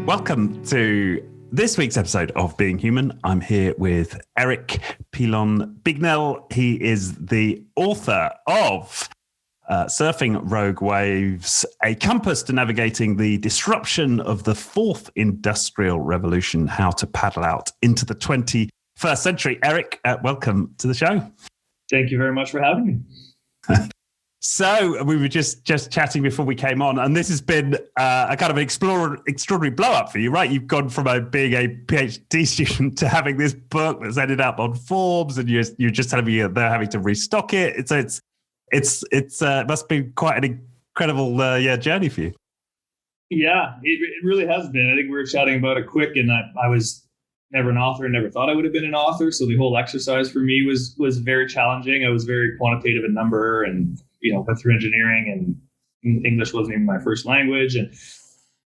Welcome to this week's episode of Being Human. I'm here with Eric Pilon-Bignell. He is the author of Surfing Rogue Waves, a compass to navigating the disruption of the fourth industrial revolution, how to paddle out into the 21st century. Eric, welcome to the show. Thank you very much for having me. So we were just chatting before we came on, and this has been a kind of an extraordinary blow up for you, right? You've gone from being a PhD student to having this book that's ended up on Forbes, and you're just telling me they're having to restock it. It's must be quite an incredible journey for you. Yeah, it really has been. I think we were chatting about it quick, and I was never an author and never thought I would have been an author. So the whole exercise for me was very challenging. I was very quantitative in number, and went through engineering, and English wasn't even my first language,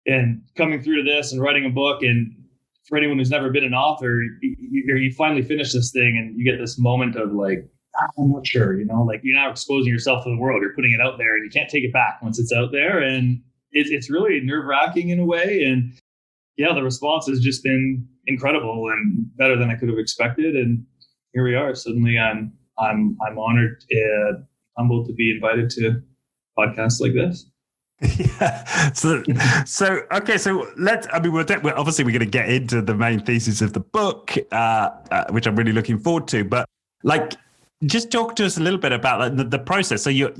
and coming through to this and writing a book. And for anyone who's never been an author, you finally finish this thing and you get this moment of like, I'm not sure, like you're now exposing yourself to the world, you're putting it out there and you can't take it back once it's out there. And it's really nerve-wracking in a way. And yeah, the response has just been incredible and better than I could have expected. And here we are. Suddenly I'm honored, humbled to be invited to podcasts like this. Yeah. So okay. So we're obviously going to get into the main thesis of the book, which I'm really looking forward to. But just talk to us a little bit about the process. So you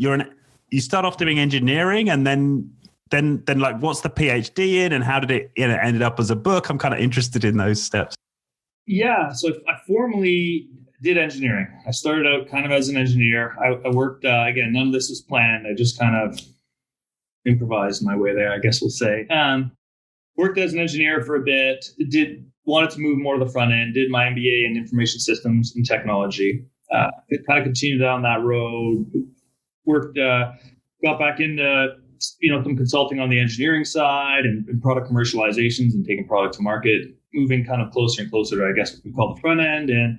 start off doing engineering, and then what's the PhD in, and how did it ended up as a book? I'm kind of interested in those steps. Yeah. So I formally did engineering. I started out kind of as an engineer. I worked, again, none of this was planned. I just kind of improvised my way there, I guess we'll say. Worked as an engineer for a bit, wanted to move more to the front end, did my MBA in information systems and technology. It kind of continued down that road, worked, got back into, some consulting on the engineering side and product commercializations and taking product to market, moving kind of closer and closer to, I guess, what we call the front end. And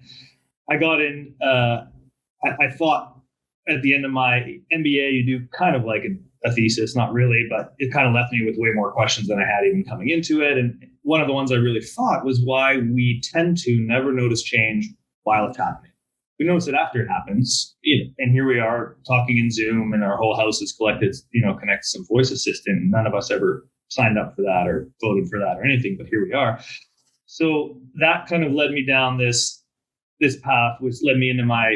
I got in, I thought at the end of my MBA, you do kind of like a thesis, not really, but it kind of left me with way more questions than I had even coming into it. And one of the ones I really thought was why we tend to never notice change while it's happening. We notice it after it happens, and here we are talking in Zoom, and our whole house is connected to some voice assistant. None of us ever signed up for that or voted for that or anything, but here we are. So that kind of led me down this path, which led me into my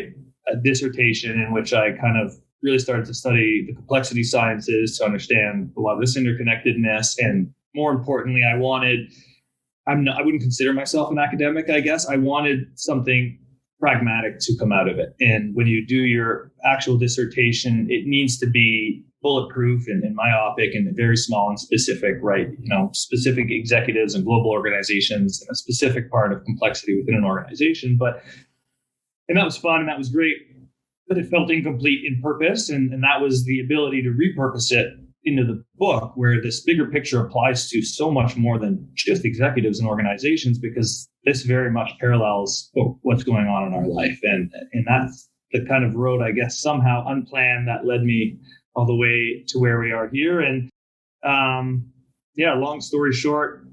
dissertation, in which I kind of really started to study the complexity sciences to understand a lot of this interconnectedness. And more importantly, I wouldn't consider myself an academic, I guess. I wanted something pragmatic to come out of it. And when you do your actual dissertation, it needs to be bulletproof and myopic and very small and specific, right? Specific executives and global organizations, and a specific part of complexity within an organization. And that was fun and that was great, but it felt incomplete in purpose. And that was the ability to repurpose it into the book, where this bigger picture applies to so much more than just executives and organizations, because this very much parallels what's going on in our life. And that's the kind of road, I guess, somehow unplanned, that led me all the way to where we are here. And long story short,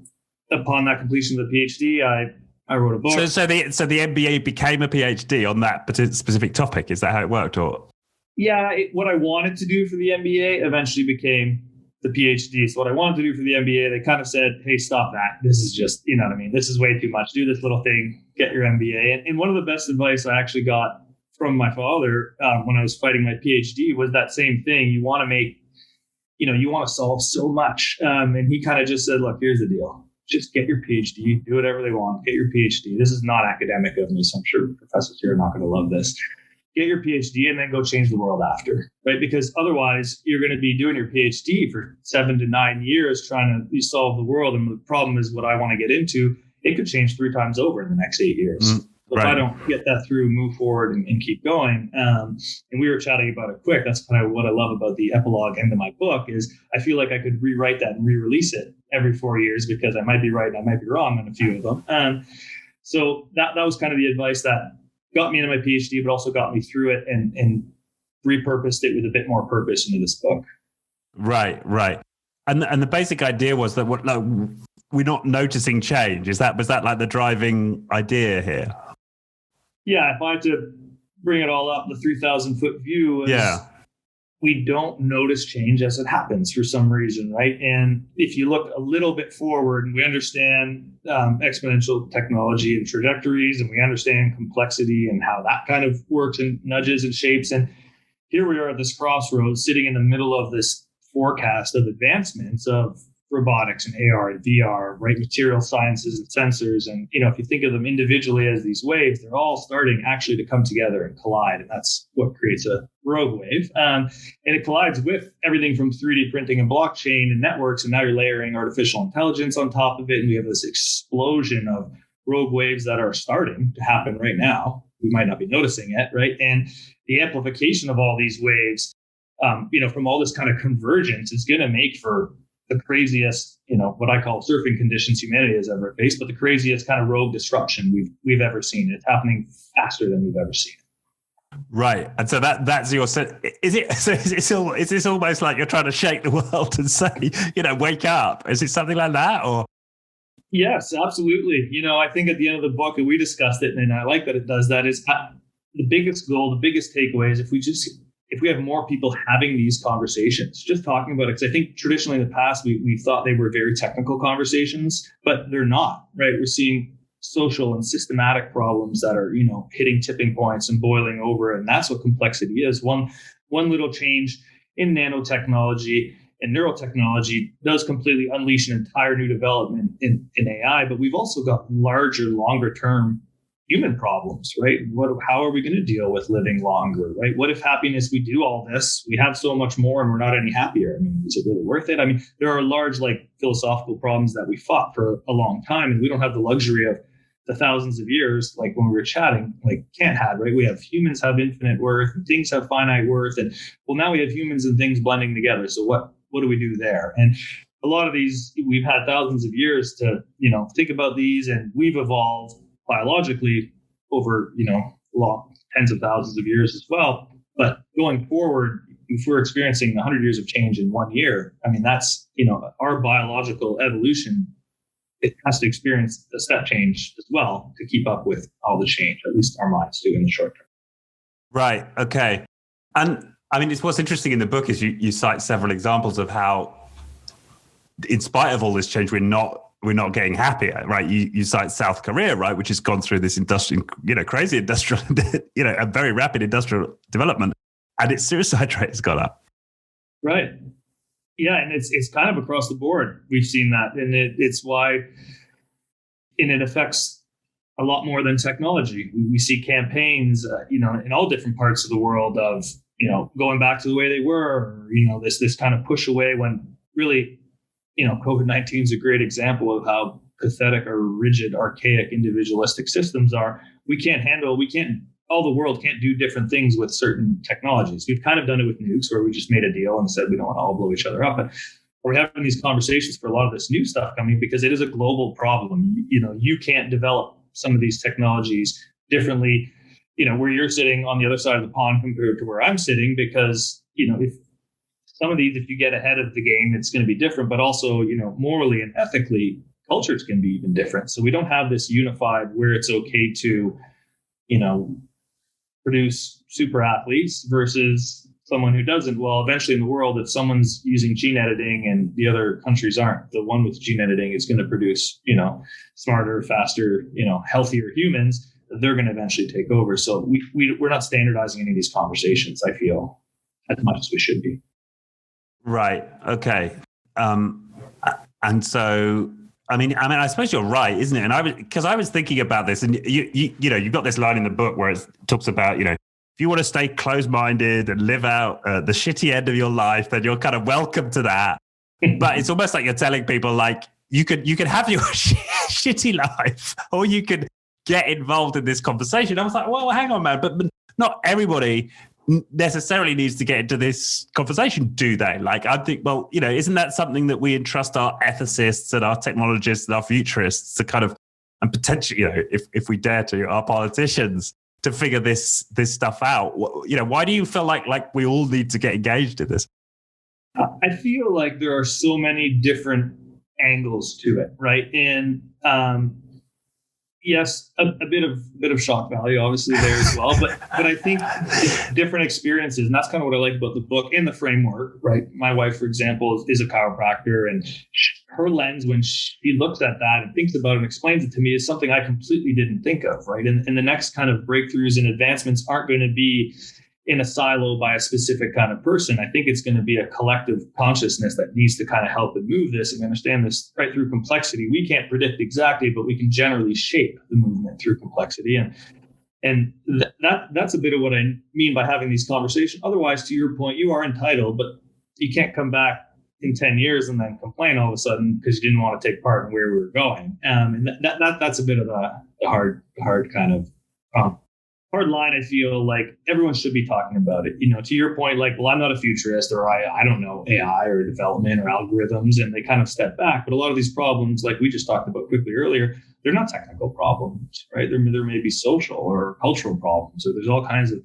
upon that completion of the PhD, I wrote a book. So the MBA became a PhD on that specific topic. Is that how it worked? Or yeah, what I wanted to do for the MBA eventually became the PhD. So what I wanted to do for the MBA, they kind of said, hey, stop that. This is just, this is way too much. Do this little thing, get your MBA. And one of the best advice I actually got from my father when I was fighting my PhD was that same thing. You want to make, you want to solve so much. And he kind of just said, look, here's the deal. Just get your PhD, do whatever they want, get your PhD. This is not academic of me, so I'm sure professors here are not going to love this. Get your PhD and then go change the world after, right? Because otherwise you're going to be doing your PhD for 7 to 9 years trying to solve the world. And the problem is, what I want to get into, it could change 3 times over in the next 8 years. So if I don't get that through, move forward and keep going. And we were chatting about it quick. That's kind of what I love about the epilogue end of my book is I feel like I could rewrite that and re-release it every 4 years, because I might be right and I might be wrong on a few of them. So that was kind of the advice that got me into my PhD, but also got me through it and repurposed it with a bit more purpose into this book. Right. And the basic idea was that we're not noticing change. Was that like the driving idea here? Yeah, if I had to bring it all up, the 3,000-foot view is we don't notice change as it happens for some reason, right? And if you look a little bit forward and we understand exponential technology and trajectories, and we understand complexity and how that kind of works and nudges and shapes, and here we are at this crossroads sitting in the middle of this forecast of advancements of robotics and AR and VR, right? Material sciences and sensors. And, if you think of them individually as these waves, they're all starting actually to come together and collide. And that's what creates a rogue wave. And it collides with everything from 3D printing and blockchain and networks. And now you're layering artificial intelligence on top of it. And we have this explosion of rogue waves that are starting to happen right now. We might not be noticing it, right? And the amplification of all these waves, from all this kind of convergence is going to make for the craziest, what I call surfing conditions humanity has ever faced, but the craziest kind of rogue disruption we've ever seen. It's happening faster than we've ever seen. Right, and so that's your sense. Is this almost like you're trying to shake the world and say, wake up? Is it something like that, or? Yes, absolutely. I think at the end of the book, and we discussed it, and I like that it does that, is the biggest goal, the biggest takeaway is if we have more people having these conversations, just talking about it, because I think traditionally in the past, we thought they were very technical conversations, but they're not, right? We're seeing social and systematic problems that are, hitting tipping points and boiling over. And that's what complexity is. One little change in nanotechnology and neurotechnology does completely unleash an entire new development in AI, but we've also got larger, longer term human problems, right? How are we going to deal with living longer, right? What if happiness, we do all this, we have so much more and we're not any happier? Is it really worth it? There are large, philosophical problems that we fought for a long time, and we don't have the luxury of the thousands of years, like when we were chatting, Kant had, right? We have humans have infinite worth, and things have finite worth, and now we have humans and things blending together. So what do we do there? And a lot of these, we've had thousands of years to, think about these, and we've evolved biologically over, long tens of thousands of years as well. But going forward, if we're experiencing 100 years of change in 1 year, that's, our biological evolution, it has to experience a step change as well to keep up with all the change, at least our minds do in the short term. Right. Okay. And it's what's interesting in the book is you cite several examples of how, in spite of all this change, we're not getting happier, right? You cite South Korea, right, which has gone through this crazy industrial, a very rapid industrial development, and its suicide rate has gone up. Right. Yeah, and it's kind of across the board. We've seen that, and it's why, and it affects a lot more than technology. We see campaigns, in all different parts of the world of, going back to the way they were, or, this kind of push away when really, COVID-19 is a great example of how pathetic or rigid, archaic, individualistic systems are. All the world can't do different things with certain technologies. We've kind of done it with nukes, where we just made a deal and said we don't want to all blow each other up. But we're having these conversations for a lot of this new stuff coming because it is a global problem. You can't develop some of these technologies differently, where you're sitting on the other side of the pond compared to where I'm sitting, because, if some of these, if you get ahead of the game, it's going to be different, but also, morally and ethically, cultures can be even different. So we don't have this unified where it's okay to, produce super athletes versus someone who doesn't. Well, eventually in the world, if someone's using gene editing and the other countries aren't, the one with gene editing is going to produce, smarter, faster, healthier humans. They're going to eventually take over. So we're not standardizing any of these conversations, I feel, as much as we should be. Right. Okay. And so, I suppose you're right, isn't it? And I was thinking about this, and you've got this line in the book where it talks about, if you want to stay close-minded and live out the shitty end of your life, then you're kind of welcome to that. But it's almost like you're telling people, you could have your shitty life, or you could get involved in this conversation. I was like, well, hang on, man, but not everybody necessarily needs to get into this conversation, do they? I think, well, isn't that something that we entrust our ethicists and our technologists and our futurists to kind of, and potentially, if we dare to, our politicians to figure this stuff out? Why do you feel like we all need to get engaged in this? I feel like there are so many different angles to it, right? And yes, a bit of shock value obviously there as well, but I think it's different experiences, and that's kind of what I like about the book and the framework, right? My wife, for example, is a chiropractor, and her lens when she looks at that and thinks about it and explains it to me is something I completely didn't think of, right? And the next kind of breakthroughs and advancements aren't going to be in a silo by a specific kind of person. I think it's going to be a collective consciousness that needs to kind of help and move this and understand this right through complexity. We can't predict exactly, but we can generally shape the movement through complexity. And that's a bit of what I mean by having these conversations. Otherwise, to your point, you are entitled, but you can't come back in 10 years and then complain all of a sudden because you didn't want to take part in where we were going. And that's a bit of a hard kind of hard line. I feel like everyone should be talking about it. To your point, like, well, I'm not a futurist, or I don't know AI or development or algorithms, and they kind of step back. But a lot of these problems, like we just talked about quickly earlier, they're not technical problems, right? There may be social or cultural problems, or there's all kinds of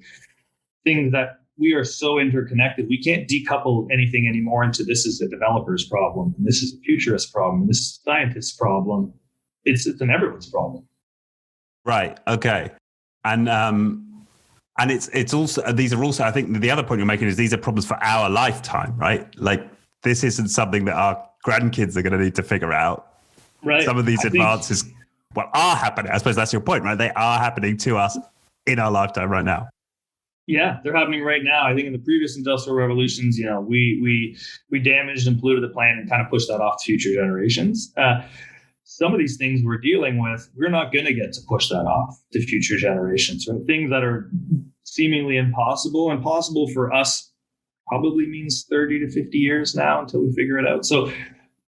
things that we are so interconnected. We can't decouple anything anymore into this is a developer's problem, and this is a futurist problem, and this is a scientist's problem. It's an everyone's problem. Right. Okay. And it's also, these are also, I think the other point you're making is these are problems for our lifetime, right? Like, this isn't something that our grandkids are going to need to figure out. Right. Some of these advances, are happening. I suppose that's your point, right? They are happening to us in our lifetime right now. Yeah, they're happening right now. I think in the previous industrial revolutions, we damaged and polluted the planet and kind of pushed that off to future generations. Some of these things we're dealing with, we're not going to get to push that off to future generations. Right? Things that are seemingly impossible for us probably means 30 to 50 years now until we figure it out. So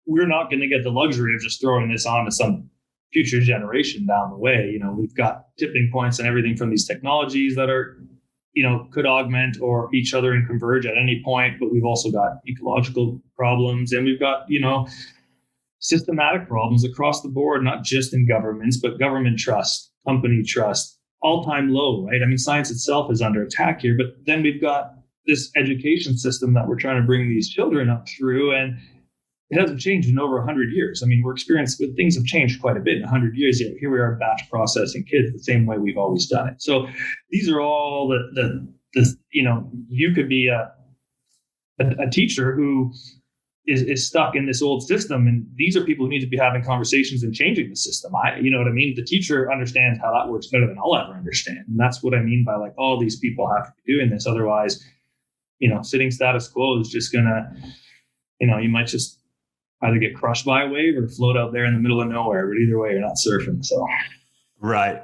we're not going to get the luxury of just throwing this on to some future generation down the way. We've got tipping points and everything from these technologies that are, could augment or each other and converge at any point. But we've also got ecological problems, and we've got, systematic problems across the board, not just in governments, but government trust, company trust, all-time low, right? I mean, science itself is under attack here, but then we've got this education system that we're trying to bring these children up through, and it hasn't changed in over 100 years. I mean, things have changed quite a bit in 100 years, yet here we are batch processing kids the same way we've always done it. So these are all you could be a teacher who is stuck in this old system. And these are people who need to be having conversations and changing the system. You know what I mean? The teacher understands how that works better than I'll ever understand. And that's what I mean by like, all these people have to be doing this. Otherwise, sitting status quo is just gonna, you might just either get crushed by a wave or float out there in the middle of nowhere. But either way, you're not surfing. So. Right.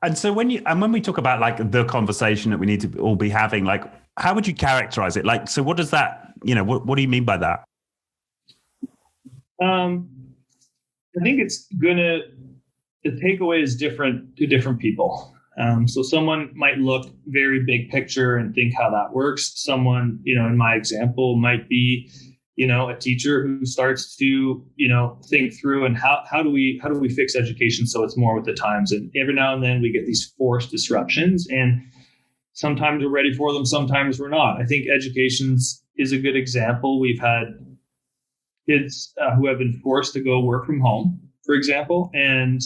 And so when we talk about like the conversation that we need to all be having, like, how would you characterize it? Like, so what does that, what do you mean by that? I think the takeaway is different to different people. So someone might look very big picture and think how that works. Someone, in my example, might be, a teacher who starts to, think through and how do we fix education so it's more with the times. And every now and then we get these forced disruptions, and sometimes we're ready for them, sometimes we're not. I think education is a good example. We've had kids who have been forced to go work from home, for example, and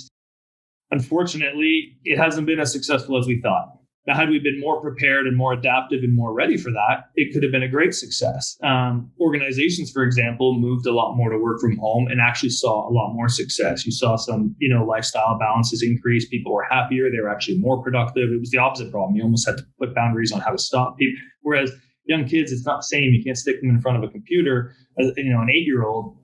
unfortunately, it hasn't been as successful as we thought. Now, had we been more prepared and more adaptive and more ready for that, it could have been a great success. Organizations, for example, moved a lot more to work from home and actually saw a lot more success. You saw some, lifestyle balances increase. People were happier. They were actually more productive. It was the opposite problem. You almost had to put boundaries on how to stop people. Whereas young kids, it's not the same. You can't stick them in front of a computer, an 8-year-old,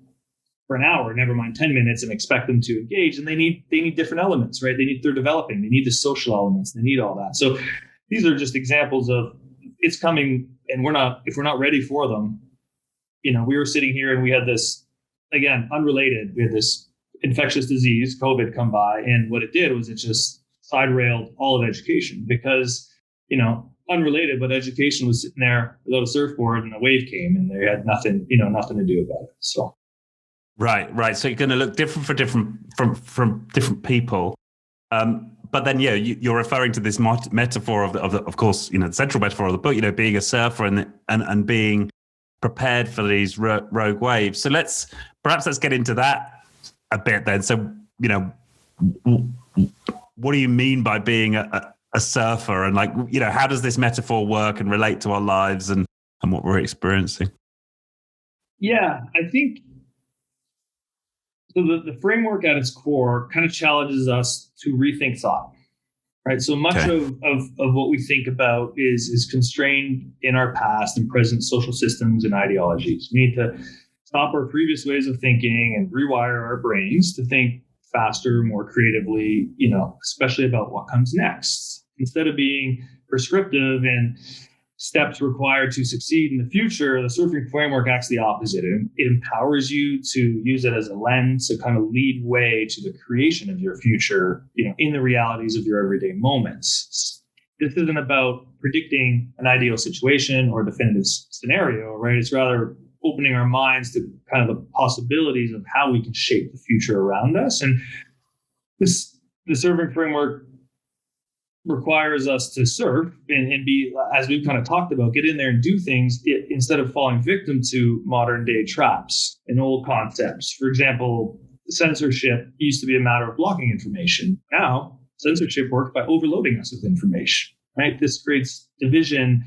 for an hour, never mind 10 minutes, and expect them to engage. And they need different elements, right? They're developing. They need the social elements. They need all that. So these are just examples of it's coming, and if we're not ready for them. We were sitting here and we had this, again, unrelated. We had this infectious disease, COVID, come by, and what it did was it just side railed all of education because, unrelated, but education was sitting there without a surfboard, and a wave came, and they had nothing to do about it. So. Right. So you're going to look different from different people. But then, you're referring to this metaphor of course, the central metaphor of the book, being a surfer and being prepared for these rogue waves. So let's perhaps let's get into that a bit then. So, you know, what do you mean by being a surfer? And like, you know, how does this metaphor work and relate to our lives and what we're experiencing? Yeah, I think so. The framework at its core kind of challenges us to rethink thought, right? So much of what we think about is constrained in our past and present social systems and ideologies. We need to stop our previous ways of thinking and rewire our brains to think faster, more creatively, you know, especially about what comes next. Instead of being prescriptive and steps required to succeed in the future, the surfing framework acts the opposite. It empowers you to use it as a lens to kind of lead way to the creation of your future, you know, in the realities of your everyday moments. This isn't about predicting an ideal situation or definitive scenario, right? It's rather opening our minds to kind of the possibilities of how we can shape the future around us. And the surfing framework requires us to surf and be, as we've kind of talked about, get in there and do things instead of falling victim to modern day traps and old concepts. For example, censorship used to be a matter of blocking information. Now, censorship works by overloading us with information, right? This creates division.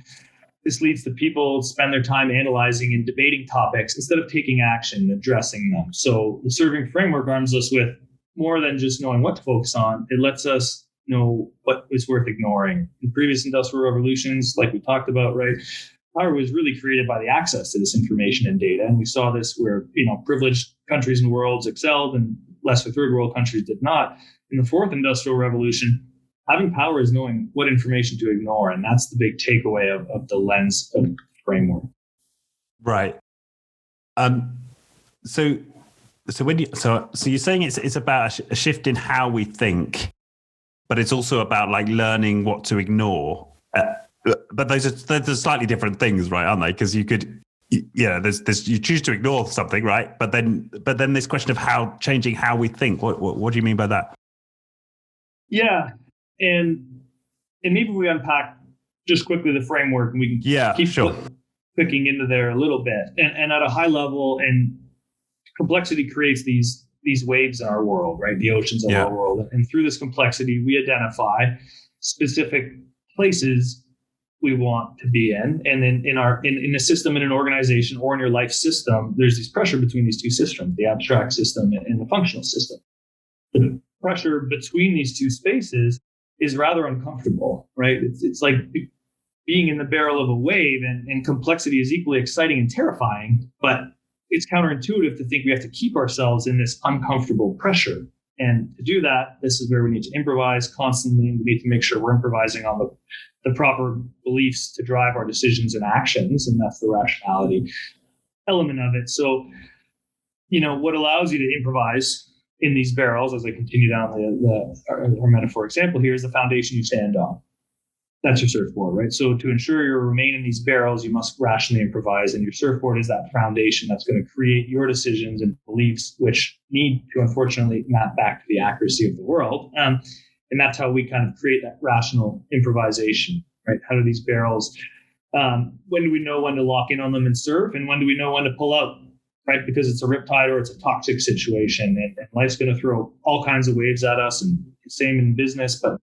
This leads to people spend their time analyzing and debating topics instead of taking action and addressing them. So the surfing framework arms us with more than just knowing what to focus on. It lets us know what is worth ignoring. In previous industrial revolutions, like we talked about, right, power was really created by the access to this information and data. And we saw this where, you know, privileged countries and worlds excelled and lesser third world countries did not. In the fourth industrial revolution, having power is knowing what information to ignore. And that's the big takeaway of the lens of the framework. Right. So you're saying it's about a shift in how we think, but it's also about like learning what to ignore. But those are slightly different things, right? Aren't they? Because you could, there's this, you choose to ignore something, right? But then this question of changing how we think. What do you mean by that? Yeah. And maybe we unpack just quickly the framework and we can keep clicking into there a little bit. And at a high level, and complexity creates these waves in our world, right? The oceans of our world. And through this complexity, we identify specific places we want to be in. And then in a system, in an organization, or in your life system, there's this pressure between these two systems, the abstract system and the functional system. The pressure between these two spaces is rather uncomfortable, right? It's like being in the barrel of a wave, and complexity is equally exciting and terrifying, but it's counterintuitive to think we have to keep ourselves in this uncomfortable pressure. And to do that, this is where we need to improvise constantly. We need to make sure we're improvising on the proper beliefs to drive our decisions and actions. And that's the rationality element of it. So, what allows you to improvise in these barrels, as I continue down our metaphor example here, is the foundation you stand on. That's your surfboard, right? So to ensure you remain in these barrels, you must rationally improvise. And your surfboard is that foundation that's going to create your decisions and beliefs, which need to unfortunately map back to the accuracy of the world. And that's how we kind of create that rational improvisation, right? How do these barrels, when do we know when to lock in on them and surf? And when do we know when to pull out, right? Because it's a riptide or it's a toxic situation. And life's going to throw all kinds of waves at us, and same in business. But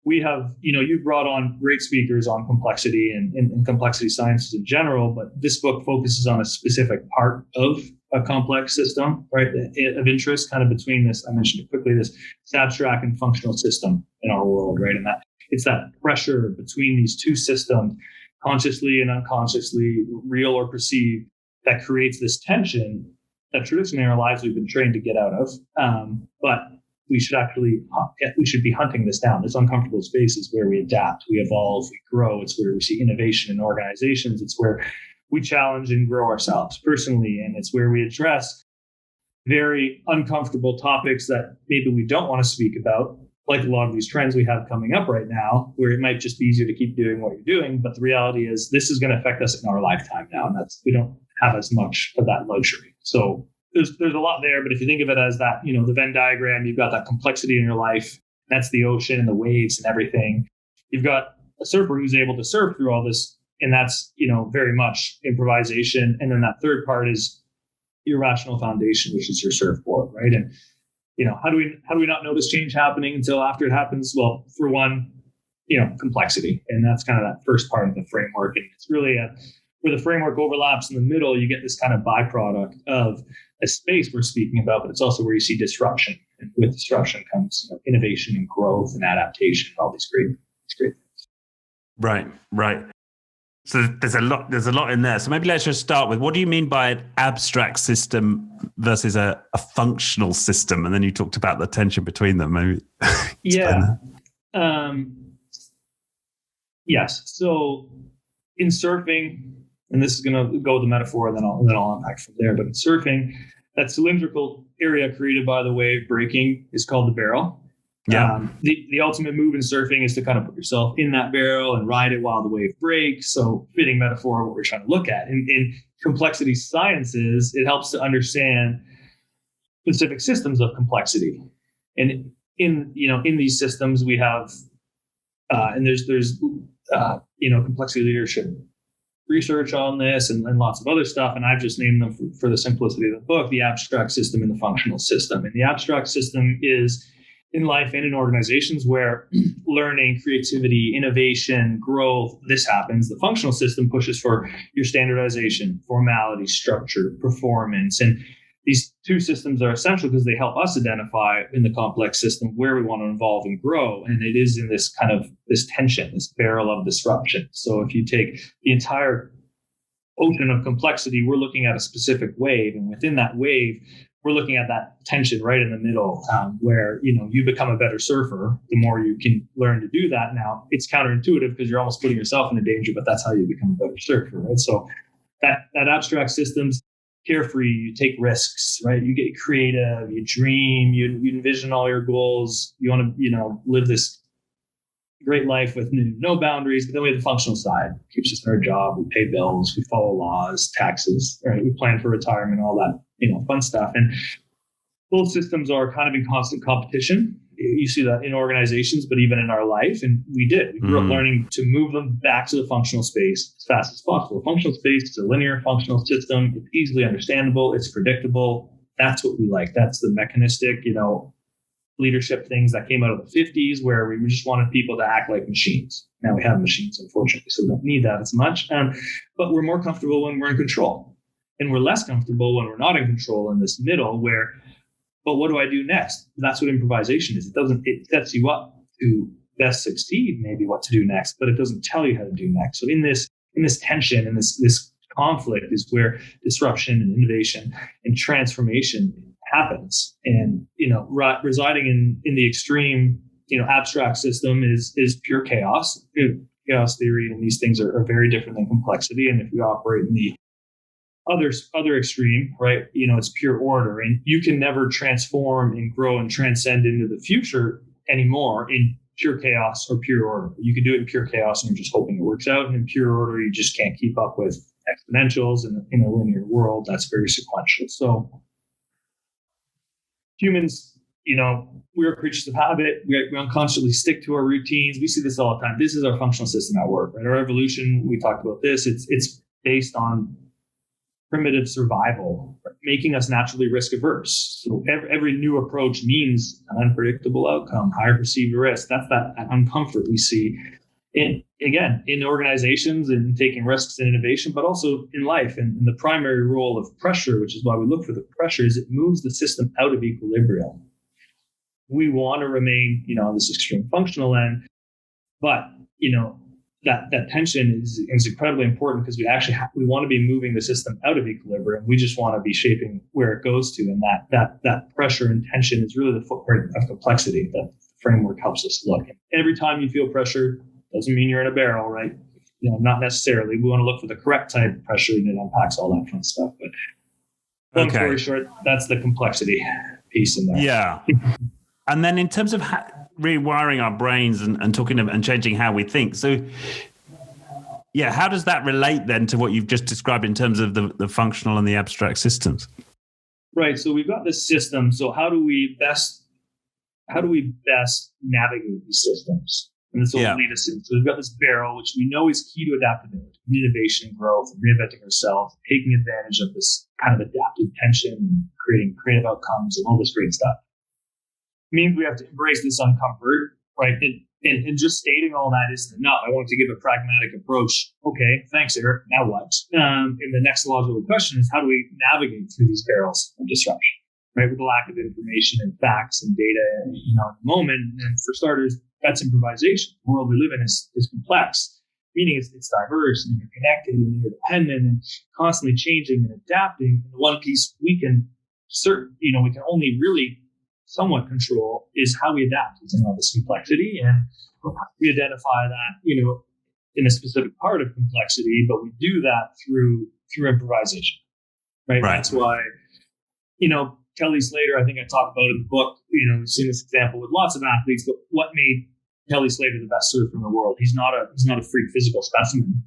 we have, you've brought on great speakers on complexity and complexity sciences in general, but this book focuses on a specific part of a complex system, right, of interest, kind of between this, I mentioned it quickly, this abstract and functional system in our world, right? And that it's that pressure between these two systems, consciously and unconsciously, real or perceived, that creates this tension that traditionally in our lives we've been trained to get out of. But we should be hunting this down. This uncomfortable space is where we adapt, we evolve, we grow. It's where we see innovation in organizations. It's where we challenge and grow ourselves personally. And it's where we address very uncomfortable topics that maybe we don't want to speak about, like a lot of these trends we have coming up right now, where it might just be easier to keep doing what you're doing. But the reality is this is going to affect us in our lifetime now. And we don't have as much of that luxury. So there's a lot there, but if you think of it as that, the Venn diagram, you've got that complexity in your life. That's the ocean and the waves and everything. You've got a surfer who's able to surf through all this, and that's, very much improvisation. And then that third part is your rational foundation, which is your surfboard, right? And how do we not know this change happening until after it happens? Well, for one, complexity, and that's kind of that first part of the framework, and it's really where the framework overlaps in the middle. You get this kind of byproduct of a space we're speaking about, but it's also where you see disruption, and with disruption comes innovation and growth and adaptation, and all these great things. Right. So there's a lot in there. So maybe let's just start with, what do you mean by an abstract system versus a functional system? And then you talked about the tension between them. Maybe. Yeah. Yes. So in surfing, and this is going to go with the metaphor, and then I'll unpack from there. But in surfing, that cylindrical area created by the wave breaking is called the barrel. Yeah. The ultimate move in surfing is to kind of put yourself in that barrel and ride it while the wave breaks. So fitting metaphor of what we're trying to look at. In complexity sciences, it helps to understand specific systems of complexity. And in these systems we have and there's complexity leadership research on this and lots of other stuff. And I've just named them for the simplicity of the book, the abstract system and the functional system. And the abstract system is in life and in organizations where learning, creativity, innovation, growth, this happens. The functional system pushes for your standardization, formality, structure, performance. And these two systems are essential because they help us identify in the complex system where we want to evolve and grow. And it is in this kind of this tension, this barrel of disruption. So if you take the entire ocean of complexity, we're looking at a specific wave. And within that wave, we're looking at that tension right in the middle, where you become a better surfer the more you can learn to do that. Now, it's counterintuitive because you're almost putting yourself into danger, but that's how you become a better surfer, right? So that abstract systems, carefree, you take risks, right? You get creative, you dream, you envision all your goals. You want to live this great life with no boundaries. But then we have the functional side. It keeps us in our job. We pay bills. We follow laws, taxes, right? We plan for retirement, all that, fun stuff. And both systems are kind of in constant competition. You see that in organizations, but even in our life. And we grew up learning to move them back to the functional space as fast as possible. The functional space is a linear functional system. It's easily understandable. It's predictable. That's what we like. That's the mechanistic, leadership things that came out of the 50s, where we just wanted people to act like machines. Now we have machines, unfortunately, so we don't need that as much. But we're more comfortable when we're in control. And we're less comfortable when we're not in control in this middle where, but what do I do next? That's what improvisation is. It sets you up to best succeed, maybe what to do next, but it doesn't tell you how to do next. So in this tension, in this conflict is where disruption and innovation and transformation happens. And, residing in the extreme, abstract system is pure chaos. Chaos theory and these things are very different than complexity. And if we operate in the other extreme, right? It's pure order, and you can never transform and grow and transcend into the future anymore in pure chaos or pure order. You can do it in pure chaos and you're just hoping it works out. And in pure order, you just can't keep up with exponentials. And in a linear world, that's very sequential. So humans, we're creatures of habit. We unconsciously stick to our routines. We see this all the time. This is our functional system at work, right? Our evolution, we talked about this. It's based on primitive survival, making us naturally risk averse. So every new approach means an unpredictable outcome, higher perceived risk. That's that uncomfort we see in organizations and taking risks in innovation, but also in life. And the primary role of pressure, which is why we look for the pressure, is it moves the system out of equilibrium. We want to remain, on this extreme functional end, but that tension is incredibly important because we want to be moving the system out of equilibrium. We just want to be shaping where it goes to, and that pressure and tension is really the footprint of complexity that the framework helps us look. And every time you feel pressure, doesn't mean you're in a barrel, right? Not necessarily. We want to look for the correct type of pressure, and it unpacks all that fun stuff. But long story short, that's the complexity piece in there. Yeah. And then in terms of rewiring our brains and talking and changing how we think. So, how does that relate then to what you've just described in terms of the functional and the abstract systems? Right. So we've got this system. So how do we best navigate these systems? And this will lead us in. So we've got this barrel, which we know is key to adaptability, innovation, growth, and reinventing ourselves, taking advantage of this kind of adaptive tension and creating creative outcomes and all this great stuff. It means we have to embrace this uncomfort, right? And just stating all that isn't enough. I want to give a pragmatic approach. Okay, thanks, Eric. Now what? And the next logical question is, how do we navigate through these barrels of disruption, right? With the lack of information and facts and data, in the moment. And for starters, that's improvisation. The world we live in is complex, meaning it's diverse and interconnected and interdependent and constantly changing and adapting. And the one piece we can we can only really somewhat control is how we adapt to all this complexity. And we identify that, in a specific part of complexity, but we do that through improvisation, right? That's why, Kelly Slater, I think I talk about in the book, we've seen this example with lots of athletes, but what made Kelly Slater the best surfer in the world? He's not a freak physical specimen,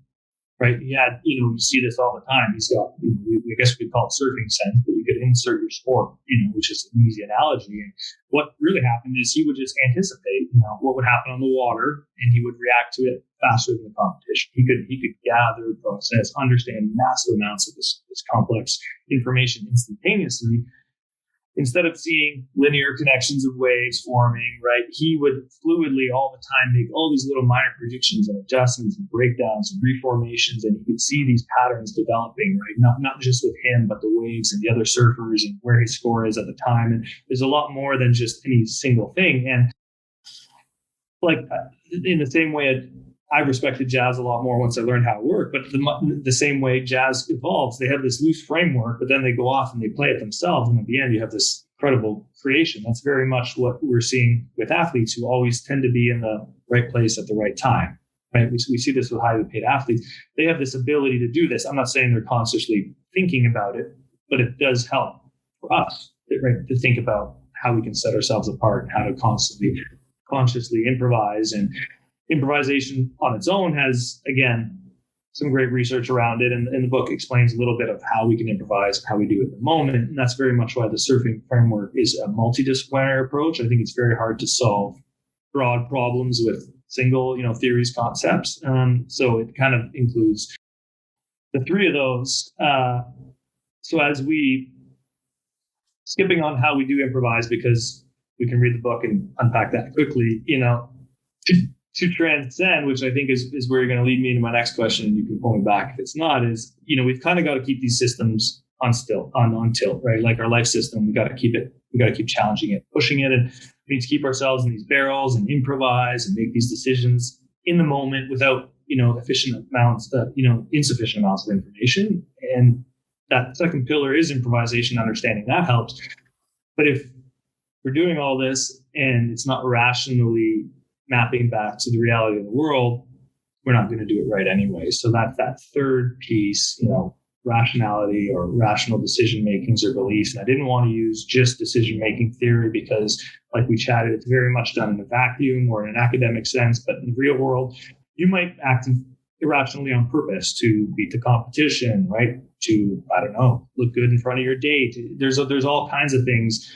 right? He had, you see this all the time. He's got, I guess we could call it surfing sense, but you could insert your sport, which is an easy analogy. And what really happened is he would just anticipate, what would happen on the water, and he would react to it faster than the competition. He could gather, process, understand massive amounts of this complex information instantaneously. Instead of seeing linear connections of waves forming, right, he would fluidly all the time make all these little minor predictions and adjustments and breakdowns and reformations, and he could see these patterns developing, right, not just with him, but the waves and the other surfers and where his score is at the time. And there's a lot more than just any single thing. And in the same way, I respected jazz a lot more once I learned how it worked. But the same way jazz evolves, they have this loose framework, but then they go off and they play it themselves. And at the end, you have this incredible creation. That's very much what we're seeing with athletes who always tend to be in the right place at the right time. Right? We see this with highly paid athletes. They have this ability to do this. I'm not saying they're consciously thinking about it, but it does help for us, right, to think about how we can set ourselves apart and how to consciously improvise. And improvisation on its own has, again, some great research around it. And the book explains a little bit of how we can improvise, how we do it in the moment. And that's very much why the surfing framework is a multidisciplinary approach. I think it's very hard to solve broad problems with single, theories, concepts. So it kind of includes the three of those. So as we, skipping on how we do improvise, because we can read the book and unpack that quickly, to transcend, which I think is where you're going to lead me into my next question, and you can pull me back if it's not, is, we've kind of got to keep these systems on tilt, right? Like our life system, we got to keep challenging it, pushing it, and we need to keep ourselves in these barrels and improvise and make these decisions in the moment without, insufficient amounts of information. And that second pillar is improvisation, understanding that helps. But if we're doing all this and it's not rationally mapping back to the reality of the world, we're not going to do it right anyway. So that's that third piece, rationality or rational decision makings or beliefs. And I didn't want to use just decision making theory because, like we chatted, it's very much done in a vacuum or in an academic sense. But in the real world, you might act irrationally on purpose to beat the competition, right? To, look good in front of your date. There's all kinds of things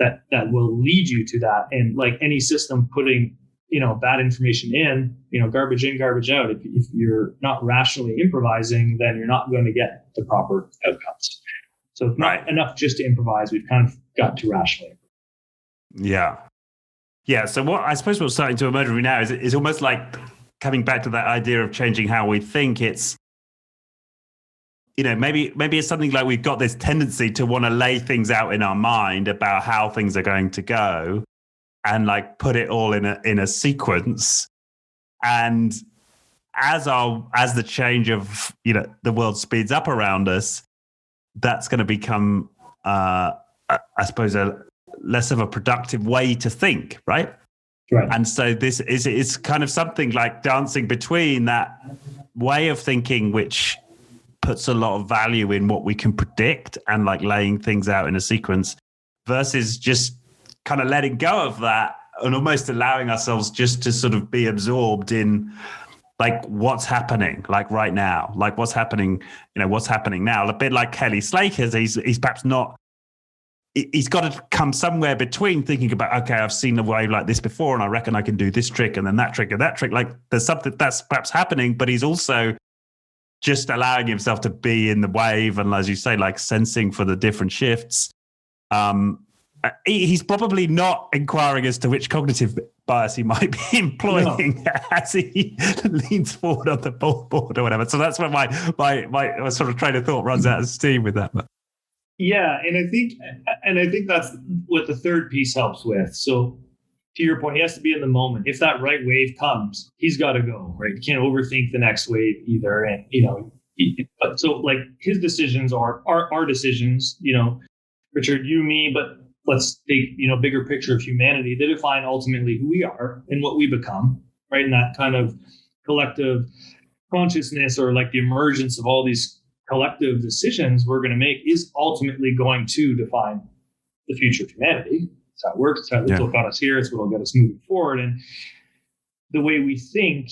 that will lead you to that. And like any system putting bad information in, garbage in, garbage out. If you're not rationally improvising, then you're not going to get the proper outcomes. So it's not enough just to improvise. We've kind of got to rationally improvise. Yeah. So what I suppose what's starting to emerge with me now is almost like coming back to that idea of changing how we think. It's, maybe it's something like we've got this tendency to want to lay things out in our mind about how things are going to go, and like put it all in a sequence. And as the change of the world speeds up around us, that's going to become I suppose a less of a productive way to think, right? And so it's kind of something like dancing between that way of thinking, which puts a lot of value in what we can predict and like laying things out in a sequence, versus just kind of letting go of that and almost allowing ourselves just to sort of be absorbed in like what's happening, like right now, like what's happening now. A bit like Kelly Slater, he's perhaps not he's got to come somewhere between thinking about, okay, I've seen a wave like this before, and I reckon I can do this trick and then that trick and that trick. Like there's something that's perhaps happening, but he's also just allowing himself to be in the wave, and as you say, like sensing for the different shifts. He's probably not inquiring as to which cognitive bias he might be employing as he leans forward on the board or whatever. So that's where my sort of train of thought runs out of steam with that. Yeah, and I think that's what the third piece helps with. So to your point, he has to be in the moment. If that right wave comes, he's got to go, right? You can't overthink the next wave either. And, so like his decisions are our decisions, Richard, you, me, but let's take, bigger picture of humanity. They define ultimately who we are and what we become, right? And that kind of collective consciousness, or like the emergence of all these collective decisions we're going to make, is ultimately going to define the future of humanity. It's how it works. It's how what got us here. It's what will get us moving forward. And the way we think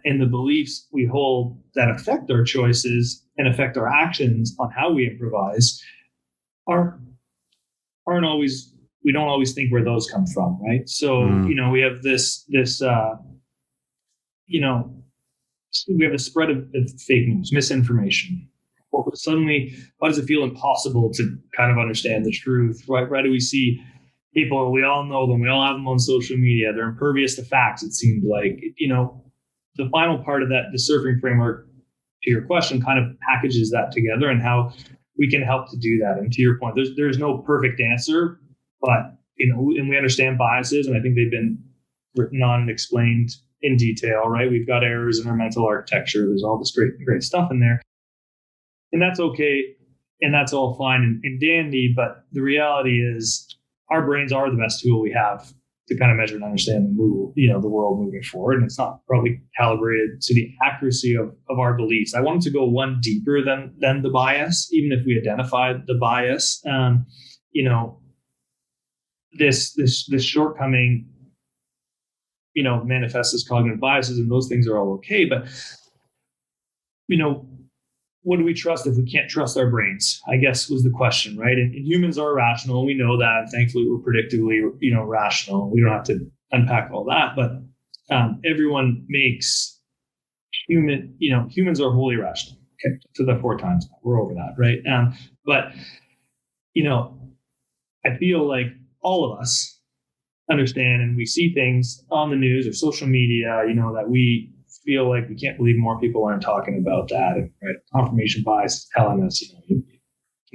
and the beliefs we hold that affect our choices and affect our actions on how we improvise aren't always, we don't always think where those come from, right? So, we have this we have a spread of fake news, misinformation. Suddenly, why does it feel impossible to kind of understand the truth? Right? Why do we see people, we all know them, we all have them on social media, they're impervious to facts, it seemed like. The final part of that, the surfing framework, to your question, kind of packages that together and how we can help to do that. And to your point, there's no perfect answer, but, and we understand biases, and I think they've been written on and explained in detail, right? We've got errors in our mental architecture. There's all this great stuff in there. And that's okay. And that's all fine and dandy. But the reality is our brains are the best tool we have to kind of measure and understand the world moving forward. And it's not probably calibrated to the accuracy of our beliefs. I wanted to go one deeper than the bias, even if we identified the bias. This shortcoming, manifests as cognitive biases, and those things are all okay. But, what do we trust if we can't trust our brains? I guess was the question, right? And humans are rational. We know that. Thankfully, we're predictably, rational. We don't have to unpack all that. But everyone makes humans are wholly rational. Okay, to the 4 times. We're over that, right? But I feel like all of us understand, and we see things on the news or social media, that we feel like we can't believe more people aren't talking about that. And right, confirmation bias is telling us, can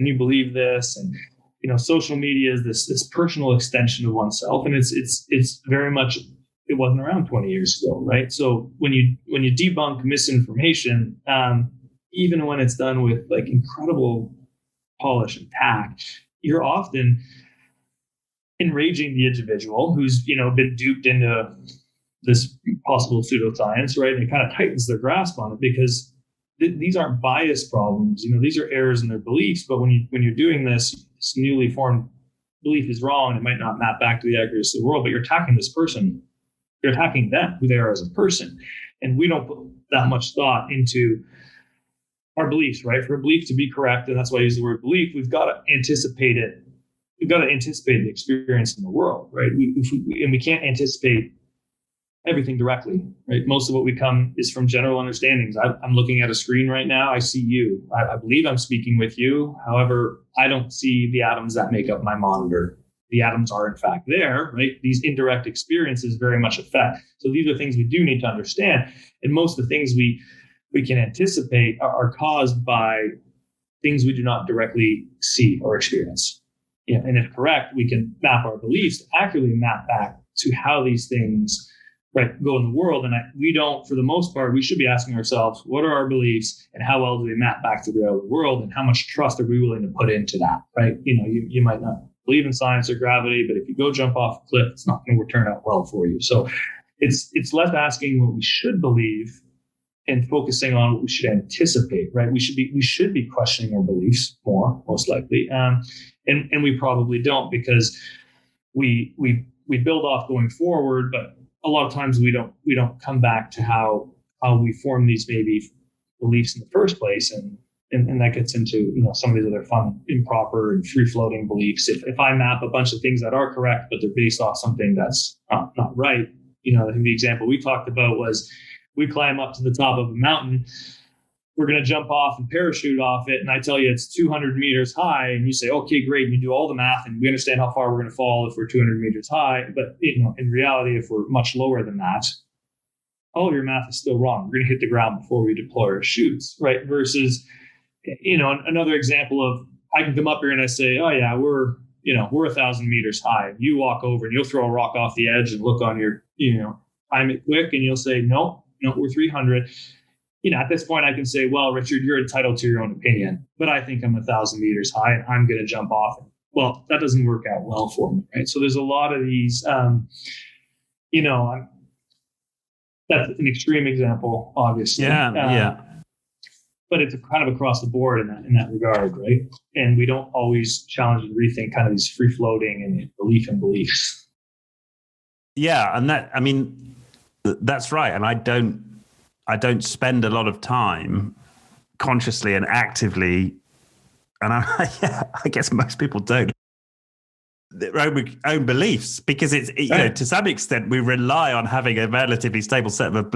you believe this? And social media is this personal extension of oneself, and it's very much, it wasn't around 20 years ago, right? So when you debunk misinformation, even when it's done with like incredible polish and tact, you're often enraging the individual who's been duped into this possible pseudoscience, right? And it kind of tightens their grasp on it, because these aren't bias problems. These are errors in their beliefs. But when you're doing this newly formed belief is wrong, it might not map back to the accuracy of the world, but you're attacking this person. You're attacking them, who they are as a person. And we don't put that much thought into our beliefs, right? For a belief to be correct, and that's why I use the word belief, we've got to anticipate it. We've got to anticipate the experience in the world, right? We can't anticipate everything directly, right? Most of what we come is from general understandings. I'm looking at a screen right now. I see you. I believe I'm speaking with you. However, I don't see the atoms that make up my monitor. The atoms are in fact there, right? These indirect experiences very much affect. So these are things we do need to understand. And most of the things we can anticipate are caused by things we do not directly see or experience. And if correct, we can map our beliefs to accurately map back to how these things go in the world. And we don't, for the most part, we should be asking ourselves, what are our beliefs and how well do they map back to the real world, and how much trust are we willing to put into that, right? You might not believe in science or gravity, but if you go jump off a cliff, it's not going to turn out well for you. So it's less asking what we should believe and focusing on what we should anticipate, right? We should be questioning our beliefs more, most likely. And we probably don't, because we build off going forward, but a lot of times we don't come back to how we form these maybe beliefs in the first place. And and that gets into, some of these other fun, improper and free floating beliefs. If I map a bunch of things that are correct, but they're based off something that's not right, I think the example we talked about was we climb up to the top of a mountain. We're going to jump off and parachute off it. And I tell you, it's 200 meters high. And you say, okay, great. And you do all the math and we understand how far we're going to fall if we're 200 meters high. But, in reality, if we're much lower than that, all of your math is still wrong. We're going to hit the ground before we deploy our chutes, right? Versus, another example of, I can come up here and I say, oh yeah, we're 1,000 meters high. You walk over and you'll throw a rock off the edge and look on your, time it quick. And you'll say, no, we're 300. At this point I can say, well, Richard, you're entitled to your own opinion, but I think I'm 1,000 meters high and I'm going to jump off. Well, that doesn't work out well for me, right? So there's a lot of these, that's an extreme example, obviously. Yeah. But it's kind of across the board in that regard, right? And we don't always challenge and rethink kind of these free floating and belief in beliefs. Yeah, and that's right. And I don't spend a lot of time consciously and actively, and I guess most people don't, their own beliefs, because it's to some extent we rely on having a relatively stable set of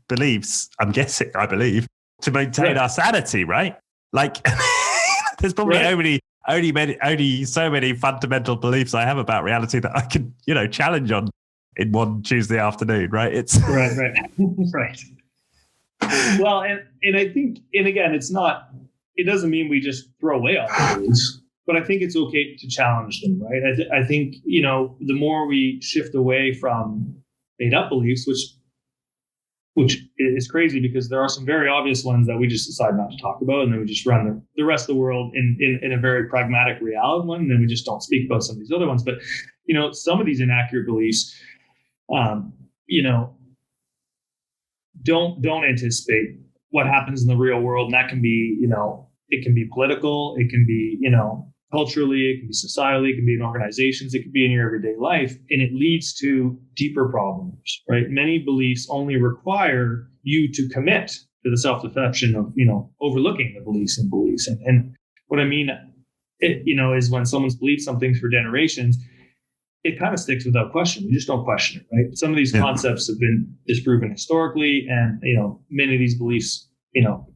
beliefs. I believe, to maintain our sanity, right? Like, there's probably only so many fundamental beliefs I have about reality that I can challenge on in one Tuesday afternoon, right? It's right. Well, and I think, and again, it doesn't mean we just throw away all the beliefs, but I think it's okay to challenge them, right? I think, the more we shift away from made up beliefs, which is crazy because there are some very obvious ones that we just decide not to talk about. And then we just run the rest of the world in a very pragmatic reality one. And then we just don't speak about some of these other ones. But, some of these inaccurate beliefs, don't anticipate what happens in the real world. And that can be, it can be political, it can be, culturally, it can be societally, it can be in organizations, it can be in your everyday life. And it leads to deeper problems, right? Many beliefs only require you to commit to the self-deception of, overlooking the beliefs and beliefs. And what I mean, is when someone's believed something for generations, it kind of sticks without question. We just don't question it, right? Some of these concepts have been disproven historically, and many of these beliefs,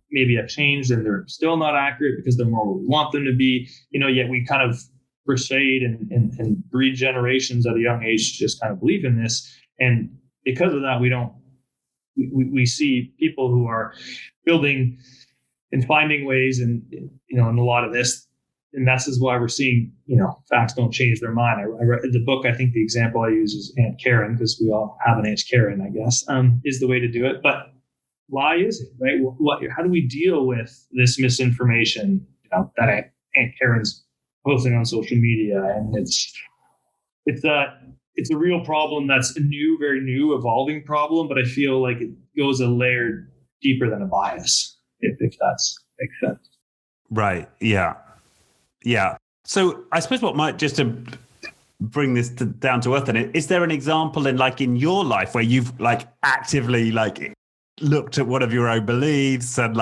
maybe have changed and they're still not accurate because they're more what we want them to be. Yet we kind of persuade and breed generations at a young age to just kind of believe in this, and because of that, we see people who are building and finding ways, and in a lot of this. And that's is why we're seeing, facts don't change their mind. I read the book. I think the example I use is Aunt Karen, because we all have an Aunt Karen, I guess, is the way to do it. But why is it, right? How do we deal with this misinformation that Aunt Karen's posting on social media? And it's a real problem. That's a very new, evolving problem. But I feel like it goes a layer deeper than a bias, if that makes sense. Right. Yeah. Yeah. So I suppose what might, just to bring this down to earth, then, is there an example in your life where you've actively looked at one of your own beliefs and